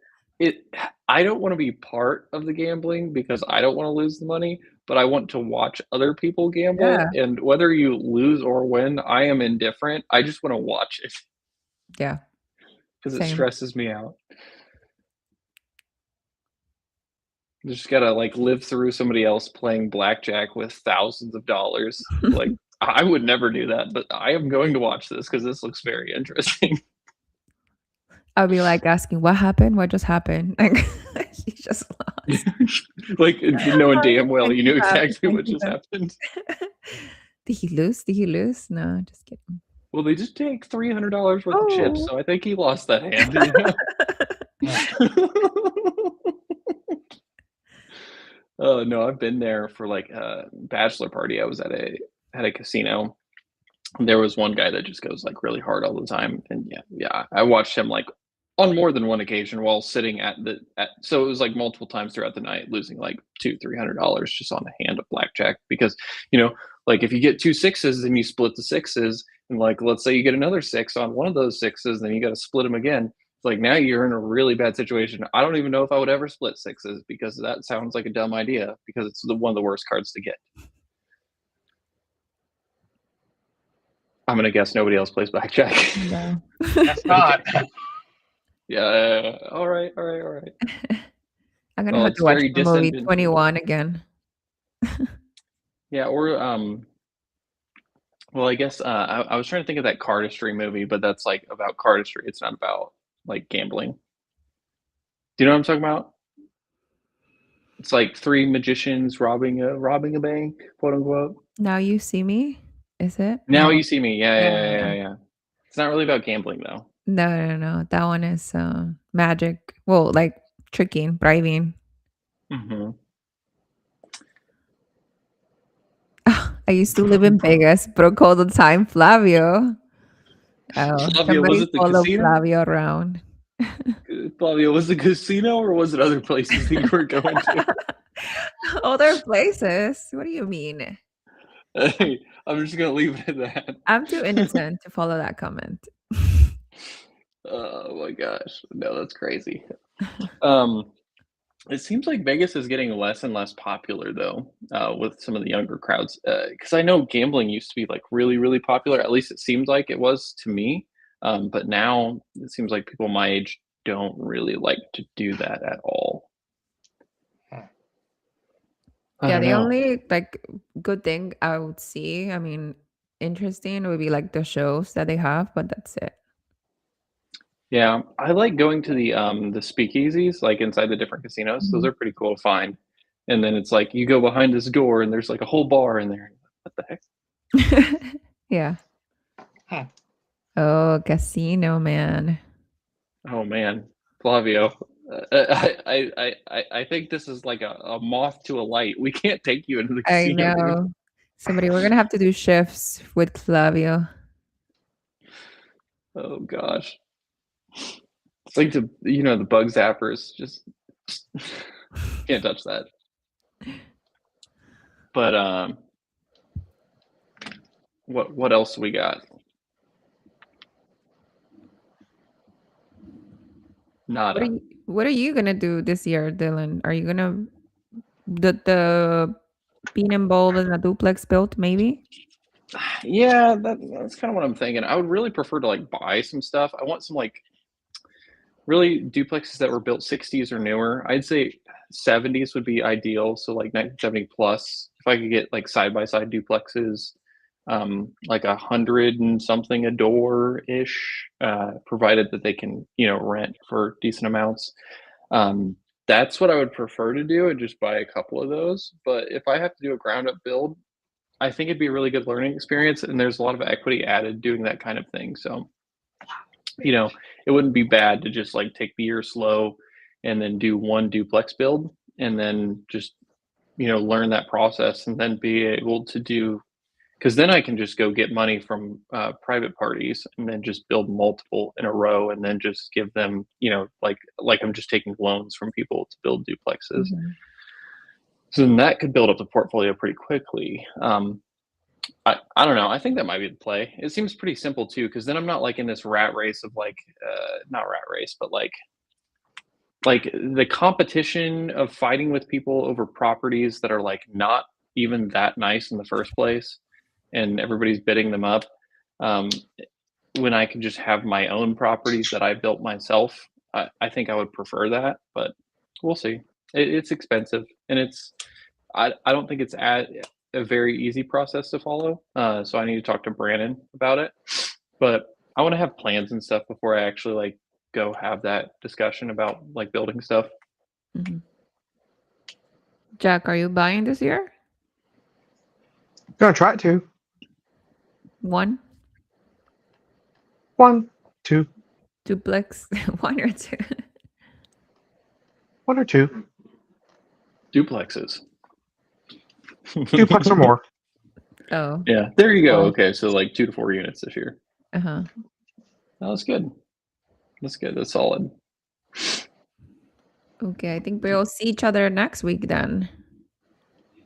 I don't want to be part of the gambling because I don't want to lose the money, but I want to watch other people gamble. Yeah. And whether you lose or win, I am indifferent. I just want to watch it Yeah. because it Same. stresses me out. You just gotta like live through somebody else playing blackjack with thousands of dollars. Like I would never do that, but I am going to watch this because this looks very interesting. I'll be like asking, what happened? What just happened? Like, she just lost. Like knowing damn well you knew Thank you, exactly what thank you. just happened. Did he lose? Did he lose? No, just kidding. Well, they just take $300 worth of chips, Oh. so I think he lost that hand. Oh no, I've been there for like a bachelor party. I was at a casino. There was one guy that just goes like really hard all the time, and yeah, I watched him like on more than one occasion while sitting so it was like multiple times throughout the night, losing like $200-300 just on a hand of blackjack because like if you get 2 sixes, then you split the sixes, and like let's say you get another 6 on one of those sixes, then you got to split them again. It's like now you're in a really bad situation. I don't even know if I would ever split sixes because that sounds like a dumb idea because it's one of the worst cards to get. I'm gonna guess nobody else plays blackjack. No. That's not. Yeah. All right. I'm gonna Well, have it's to watch very the movie descendant. 21 again. Yeah, or well, I guess I was trying to think of that cardistry movie, but that's like about cardistry. It's not about like gambling. Do you know what I'm talking about? It's like 3 magicians robbing a bank, quote unquote. Now You See Me? Is it? Now No. You See Me. Yeah. It's not really about gambling though. No. That one is magic. Well, like tricking, bribing. Mm-hmm. I used to live in Vegas, but all the time, Flavio. Oh, Flavio, was somebody it the follow casino? Flavio around. Flavio, was it casino or was it other places that you were going to? Other places? What do you mean? Hey, I'm just gonna leave it at that. I'm too innocent to follow that comment. Oh my gosh, no, that's crazy. Um, it seems like Vegas is getting less and less popular though, with some of the younger crowds. Because I know gambling used to be like really, really popular. At least it seemed like it was to me. But now it seems like people my age don't really like to do that at all. I Yeah, don't the know. only like good thing I would see, I mean, interesting would be like the shows that they have, but that's it. Yeah, I like going to the speakeasies, like, inside the different casinos. Those Mhm. are pretty cool to find. And then it's like you go behind this door and there's like a whole bar in there. What the heck? Yeah. Huh. Oh, casino man. Oh man, Flavio, I think this is like a moth to a light. We can't take you into the I casino, dude. know. Somebody, we're gonna have to do shifts with Flavio. Oh gosh. It's like the bug zappers, just can't touch that. But what else we got? Nada. What are you gonna do this year, Dylan? Are you gonna the bean and bulb and a duplex built maybe? Yeah, that's kind of what I'm thinking. I would really prefer to like buy some stuff. I want some like really duplexes that were built 60s or newer. I'd say 70s would be ideal. So like 1970 plus. If I could get like side by side duplexes, like 100 and something a door ish, provided that they can rent for decent amounts. That's what I would prefer to do, and just buy a couple of those. But if I have to do a ground up build, I think it'd be a really good learning experience, and there's a lot of equity added doing that kind of thing. So, it wouldn't be bad to just like take the year slow and then do one duplex build and then just, learn that process and then be able to do, because then I can just go get money from private parties and then just build multiple in a row and then just give them, like I'm just taking loans from people to build duplexes. Mhm. So then that could build up the portfolio pretty quickly. I don't know. I think that might be the play. It seems pretty simple too, because then I'm not like in this rat race of like, not rat race, but like the competition of fighting with people over properties that are like not even that nice in the first place, and everybody's bidding them up. Um, when I can just have my own properties that I built myself, I think I would prefer that. But we'll see. It's expensive, and I don't think it's a very easy process to follow. So I need to talk to Brandon about it. But I want to have plans and stuff before I actually like go have that discussion about like building stuff. Mhm. Jack, are you buying this year? Gonna try to. One One, two, duplex, one or two? one or two. Duplexes. Duplex or more. Oh, Yeah, there you go. Well- Okay, so like 2 to 4 units this year. uh-huh. No, that's good. That's good. That's solid. Okay, I think we'll see each other next week then.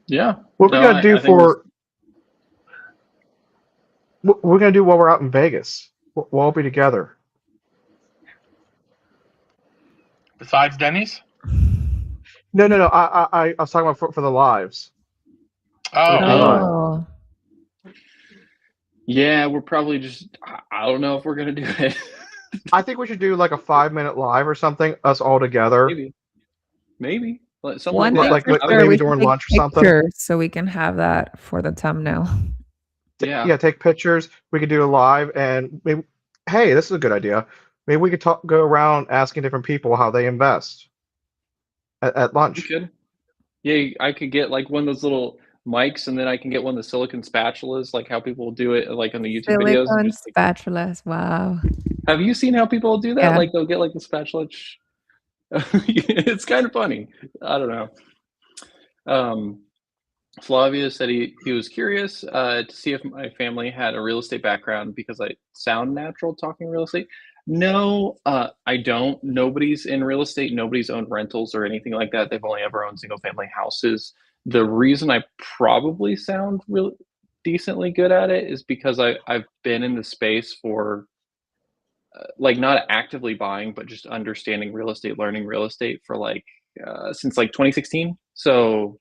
Yeah. What No, we gonna do I think for? What we're gonna do while we're out in Vegas? We'll all be together. Besides Denny's? No. I was talking about for the lives. Oh, Okay. Oh, yeah, we're probably just. I don't know if we're gonna do it. I think we should do like a 5-minute live or something, us all together. Maybe. Something one like thing that. like for maybe sure, we should during take lunch or something. pictures so we can have that for the thumbnail. Yeah. Yeah, take pictures. We could do a live, and maybe, hey, this is a good idea. Maybe we could go around asking different people how they invest at We lunch. could. Yeah, I could get like one of those little mics, and then I can get one of the silicon spatulas, like how people do it, like on the YouTube videos. And Silicone just, like, spatulas. Wow. have you seen how people do that? Yeah. Like they'll get like the spatula. It's kind of funny. I don't know. Flavia said he was curious to see if my family had a real estate background because I sound natural talking real estate. No, I don't. Nobody's in real estate. Nobody's owned rentals or anything like that. They've only ever owned single family houses. The reason I probably sound real decently good at it is because I've been in the space for like not actively buying, but just understanding real estate, learning real estate for like since like 2016. So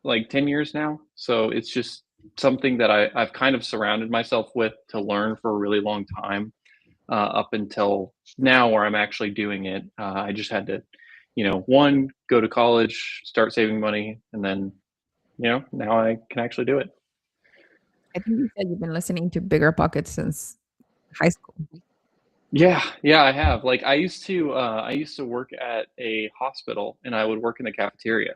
like 10 years now. So it's just something that I've kind of surrounded myself with to learn for a really long time up until now where I'm actually doing it. I just had to, one, go to college, start saving money, and then, now I can actually do it. I think you said you've been listening to Bigger Pockets since high school. Yeah, I have. Like I used to work at a hospital and I would work in the cafeteria.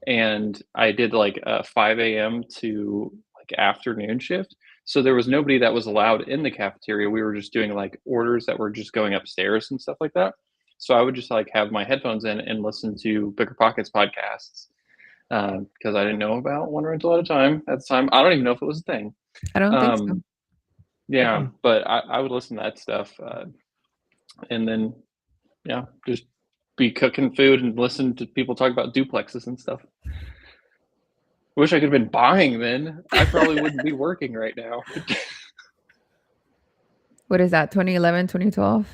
And I did like a 5 a.m. to like afternoon shift. So there was nobody that was allowed in the cafeteria. We were just doing like orders that were just going upstairs and stuff like that. So I would just like have my headphones in and listen to Bigger Pockets podcasts because I didn't know about one rental at a time at the time. I don't even know if it was a thing. I don't think so. Yeah, but I would listen to that stuff and then, just be cooking food and listen to people talk about duplexes and stuff. Wish I could have been buying then. I probably wouldn't be working right now. What is that, 2011, 2012?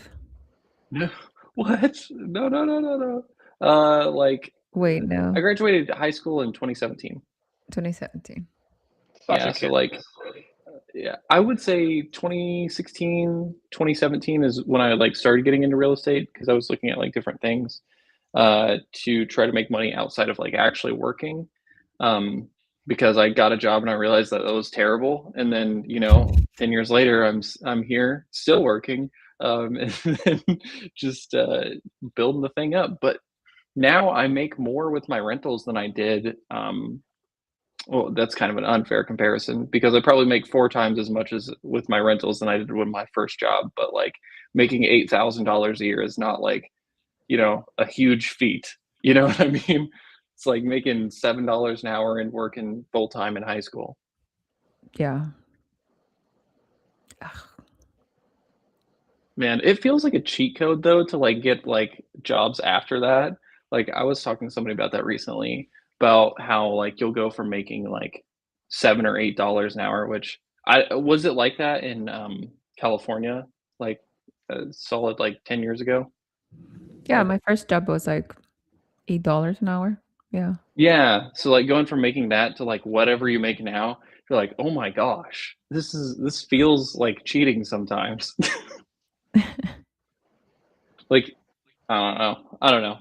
No, what? No. Like, Wait, no. I graduated high school in 2017. 2017. Yeah, so like, yeah, I would say 2016, 2017 is when I like started getting into real estate because I was looking at like different things to try to make money outside of like actually working. Because I got a job and I realized that was terrible. And then, 10 years later, I'm here still working, and then just building the thing up. But now I make more with my rentals than I did. Well, that's kind of an unfair comparison because I probably make 4 times as much as with my rentals than I did with my first job. But like making $8,000 a year is not like, a huge feat. You know what I mean? It's like making $7 an hour and working full time in high school. Yeah. Man, it feels like a cheat code though to like get like jobs after that. Like I was talking to somebody about that recently about how like you'll go from making like $7 or $8 an hour, which I was it like that in California, like a solid like 10 years ago. Yeah, my first job was like $8 an hour. Yeah. Yeah. So like going from making that to like whatever you make now, you're like, oh my gosh, this feels like cheating sometimes. Like, I don't know.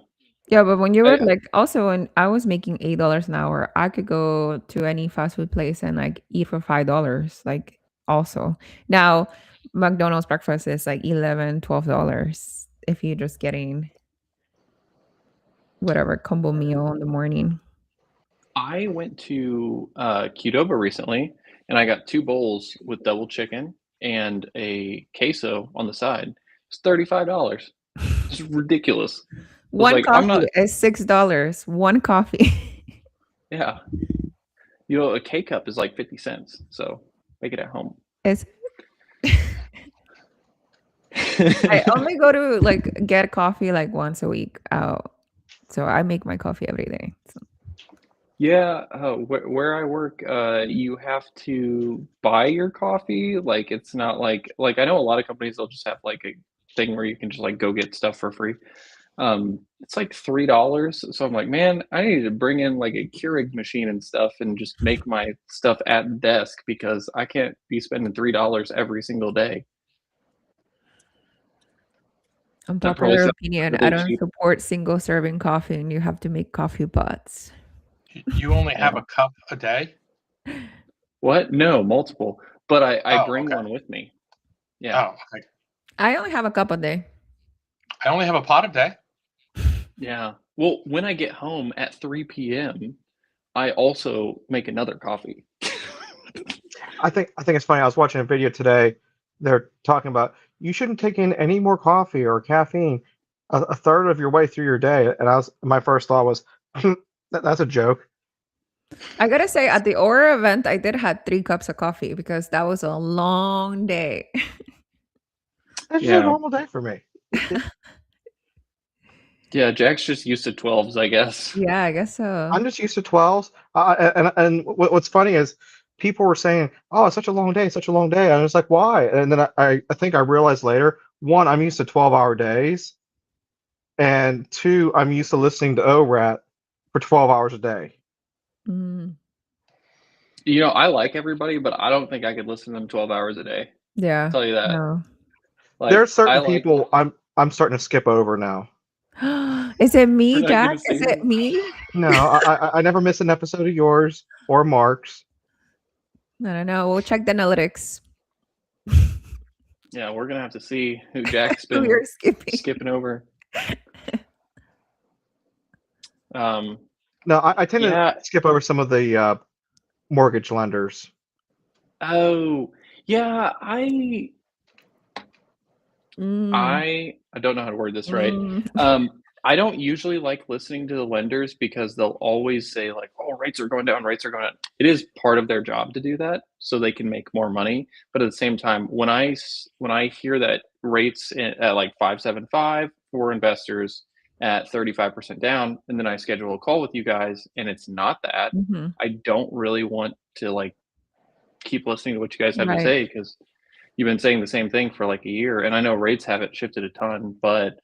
Yeah, but when you were I, like also when I was making $8 an hour, I could go to any fast food place and like eat for $5. Like also. Now McDonald's breakfast is like $11, $12 if you're just getting whatever combo meal in the morning. I went to Qdoba recently and I got 2 bowls with double chicken and a queso on the side. It's $35. It's ridiculous. One like, coffee I'm not, is $6. One coffee. yeah. A K-cup is like 50 cents. So make it at home. It's I only go to like get coffee like once a week out. So I make my coffee every day. So. Yeah, where I work, you have to buy your coffee. Like it's not like I know a lot of companies they'll just have like a thing where you can just like go get stuff for free. It's like $3. So I'm like, man, I need to bring in like a Keurig machine and stuff and just make my stuff at the desk because I can't be spending $3 every single day. Unpopular opinion, I don't support single serving coffee and you have to make coffee pots. You only have a cup a day? What? No, multiple. But I bring one with me. Yeah. Oh, I only have a cup a day. I only have a pot a day. Yeah. Well, when I get home at 3 p.m., I also make another coffee. I think it's funny. I was watching a video today. They're talking about you shouldn't take in any more coffee or caffeine a third of your way through your day. And my first thought was, that's a joke. I gotta say, at the Aura event, I did have 3 cups of coffee because that was a long day. It's just Yeah. a normal day for me. Yeah, Jack's just used to 12s, I guess. Yeah, I guess so. I'm just used to 12s. And what's funny is people were saying, "Oh, it's such a long day, such a long day." I was like, "Why?" And then I think I realized later, one, I'm used to 12-hour days, and two, I'm used to listening to ORAT for 12 hours a day. Mm, You know, I like everybody, but I don't think I could listen to them 12 hours a day. yeah. I'll tell you that. No. There are Like, I certain like people I'm starting to skip over now. Is it me, We're not Jack? gonna say Is it who. me? No, I never miss an episode of yours or Mark's. I don't know. We'll check the analytics. Yeah, we're gonna have to see who Jack's Who been you're skipping. skipping over. No, I tend Yeah. to skip over some of the mortgage lenders. Oh, yeah. Mm, I don't know how to word this right. mm. I don't usually like listening to the lenders because they'll always say like, "Oh, rates are going down, rates are going down." It is part of their job to do that so they can make more money. But at the same time, when I hear that rates at like 5.75 for investors at 35% down, and then I schedule a call with you guys and it's not that, Mhm. I don't really want to like keep listening to what you guys have to Right. say because you've been saying the same thing for like a year. And I know rates haven't shifted a ton, but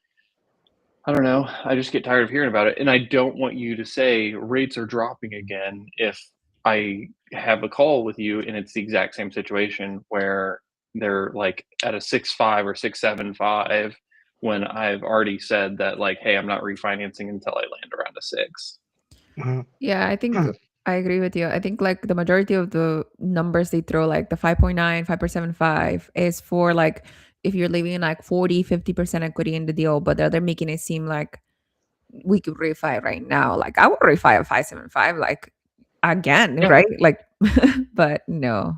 I don't know. I just get tired of hearing about it. And I don't want you to say rates are dropping again if I have a call with you and it's the exact same situation where they're like at a 6.5 or 6.75 when I've already said that like, hey, I'm not refinancing until I land around a 6. Mhm. Yeah, I think I agree with you. I think like the majority of the numbers they throw, like the 5.9, 5.75, is for like if you're leaving like 40, 50% equity in the deal, but they're making it seem like we could refi right now. Like I would refi a 5.75, like again, Yeah. right? Like, but no.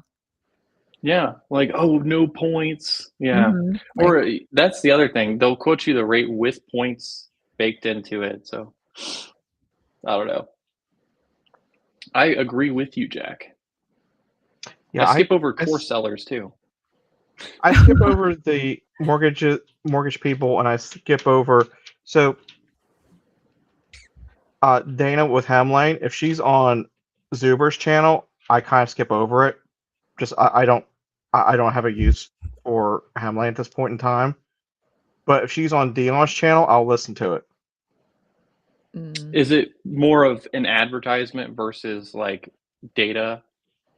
Yeah. Like, oh, no points. Yeah. Mhm. Like, Or that's the other thing. They'll quote you the rate with points baked into it. So I don't know. I agree with you, Jack. Yeah, I skip over I core s- sellers too. I skip over the mortgage people, and I skip over so Dana with Hemlane. If she's on Zuber's channel, I kind of skip over it. Just I don't have a use for Hemlane at this point in time. But if she's on Dion's channel, I'll listen to it. mm. Is it more of an advertisement versus like data?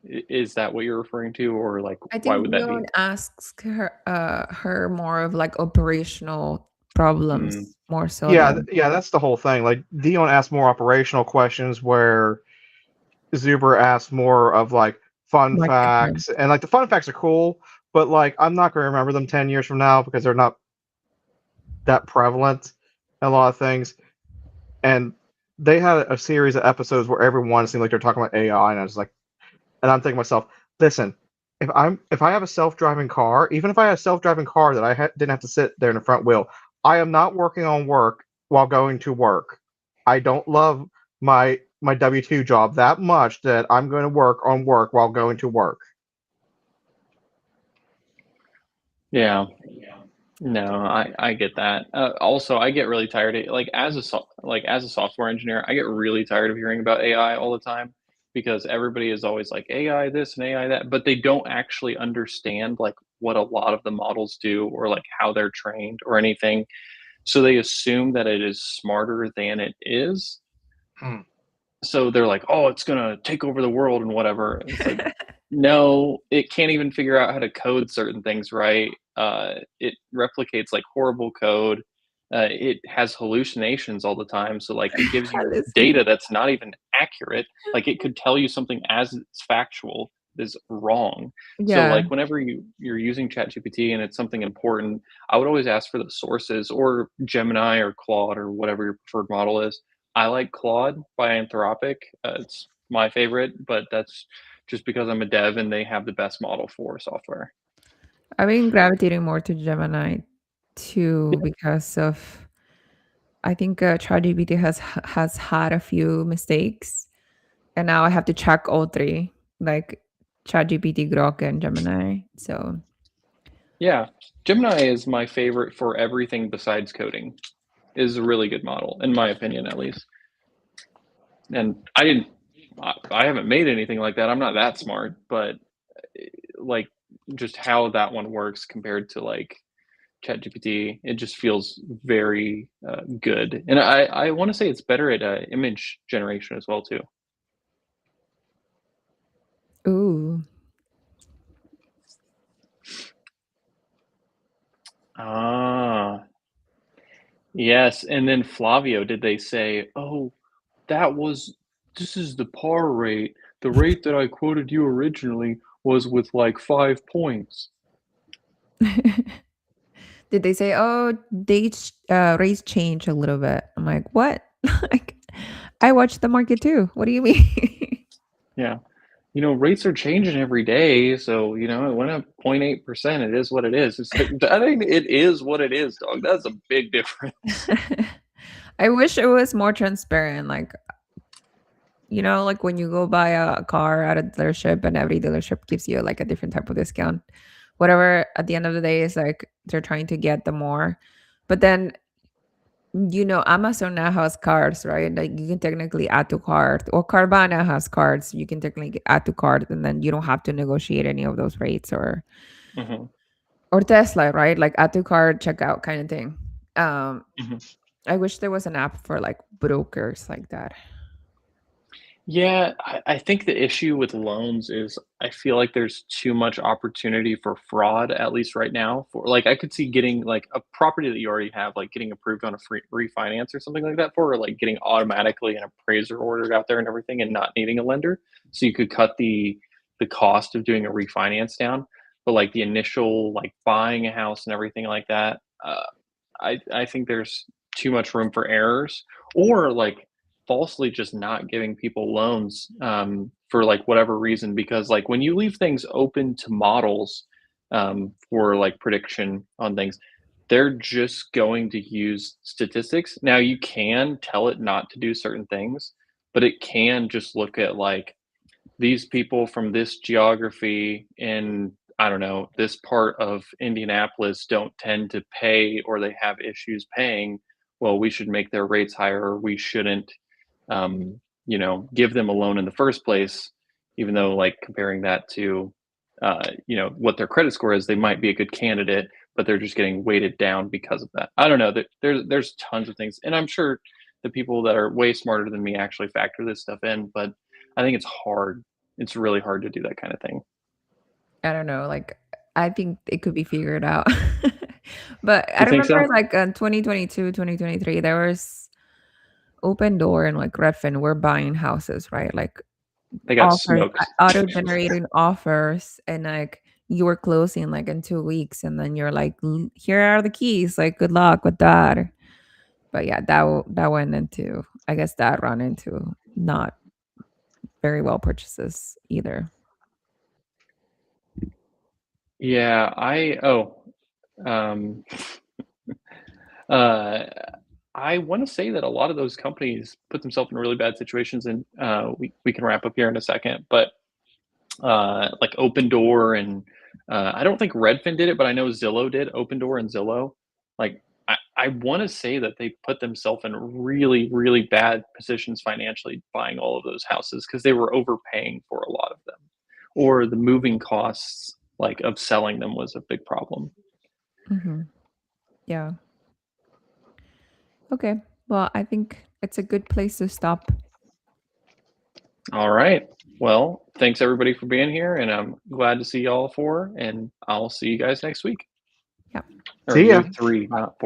Is that what you're referring to, or like I why think would that be? Dion asks her more of like operational Mm, problems more so Yeah, than yeah, that's the whole thing. Like Dion asks more operational questions, where Zuber asks more of like fun market trends. facts, and like the fun facts are cool, but like I'm not going to remember them 10 years from now because they're not that prevalent in a lot of things. And they had a series of episodes where everyone seemed like they're talking about AI, and I was like, and I'm thinking to myself, listen, if I have a self-driving car, even if I had a self-driving car that didn't have to sit there in the front wheel, I am not working on work while going to work. I don't love my W-2 job that much that I'm going to work on work while going to work. yeah. No, I get that. Also, I get really tired of like as a software engineer, I get really tired of hearing about AI all the time because everybody is always like AI this and AI that, but they don't actually understand like what a lot of the models do or like how they're trained or anything. So they assume that it is smarter than it is. Hmm. So they're like, "Oh, it's gonna take over the world and whatever." And it's like, no, it can't even figure out how to code certain things right. It replicates like horrible code. It has hallucinations all the time. So like it gives you data that's not even accurate. Like it could tell you something as it's factual is wrong. So Yeah. like whenever you're using ChatGPT and it's something important, I would always ask for the sources or Gemini or Claude or whatever your preferred model is. I like Claude by Anthropic. It's my favorite, but that's just because I'm a dev and they have the best model for software. I've been gravitating more to Gemini too because of I think ChatGPT has had a few mistakes, and now I have to check all three, like ChatGPT, Grok, and Gemini. So Yeah, Gemini is my favorite for everything besides coding. Is a really good model, in my opinion, at least. And I haven't made anything like that. I'm not that smart, but like just how that one works compared to like ChatGPT, it just feels very good. And I want to say it's better at image generation as well too. ooh. Ah, yes. And then Flavio, did they say, "Oh, this is the par rate. The rate that I quoted you originally was with like 5 points." Did they say, "Oh, rates change a little bit"? I'm like, "What?" Like, I watch the market too. What do you mean? Yeah. Rates are changing every day, so it went up 0.8%. It is what it is. It's like, I think it is what it is, dog. That's a big difference. I wish it was more transparent. Like, like when you go buy a car at a dealership and every dealership gives you like a different type of discount. Whatever, at the end of the day, is like they're trying to get the more. But then, Amazon now has cards, right? Like you can technically add to cart, or Carvana has cards. You can technically add to cart, and then you don't have to negotiate any of those rates, Mhm, or Tesla, right? Like add to cart, checkout kind of thing. mhm. I wish there was an app for like brokers like that. Yeah, I think the issue with loans is I feel like there's too much opportunity for fraud, at least right now. For like, I could see getting like a property that you already have, like getting approved on a free refinance or something like that for, or like getting automatically an appraiser ordered out there and everything, and not needing a lender. So you could cut the cost of doing a refinance down. But like the initial like buying a house and everything like that, I think there's too much room for errors, or like falsely just not giving people loans for like whatever reason. Because like when you leave things open to models for like prediction on things, they're just going to use statistics. Now you can tell it not to do certain things, but it can just look at like these people from this geography in, I don't know, this part of Indianapolis don't tend to pay, or they have issues paying. Well, we should make their rates higher, or we shouldn't give them a loan in the first place, even though like comparing that to what their credit score is, they might be a good candidate, but they're just getting weighted down because of that. I don't know. There's tons of things, and I'm sure the people that are way smarter than me actually factor this stuff in, but I think it's hard. It's really hard to do that kind of thing. I don't know. Like, I think it could be figured out. But I You think so? remember like in 2022, 2023, there was Open Door and like Redfin were buying houses, right? Like They got offers, smoked. auto-generating offers, and like you were closing like in 2 weeks, and then you're like, Here are the keys. Like, good luck with that." But yeah, that went into, I guess that run into not very well purchases either. Yeah, um, uh, I want to say that a lot of those companies put themselves in really bad situations, and we can wrap up here in a second. But like Open Door and I don't think Redfin did it, but I know Zillow did. Open Door and Zillow, like I want to say that they put themselves in really really bad positions financially buying all of those houses because they were overpaying for a lot of them, or the moving costs like of selling them was a big problem. Hmm. Yeah. Okay. Well, I think it's a good place to stop. All right. Well, thanks everybody for being here, and I'm glad to see y'all four, and I'll see you guys next week. Yeah. Or See ya. you three, not four.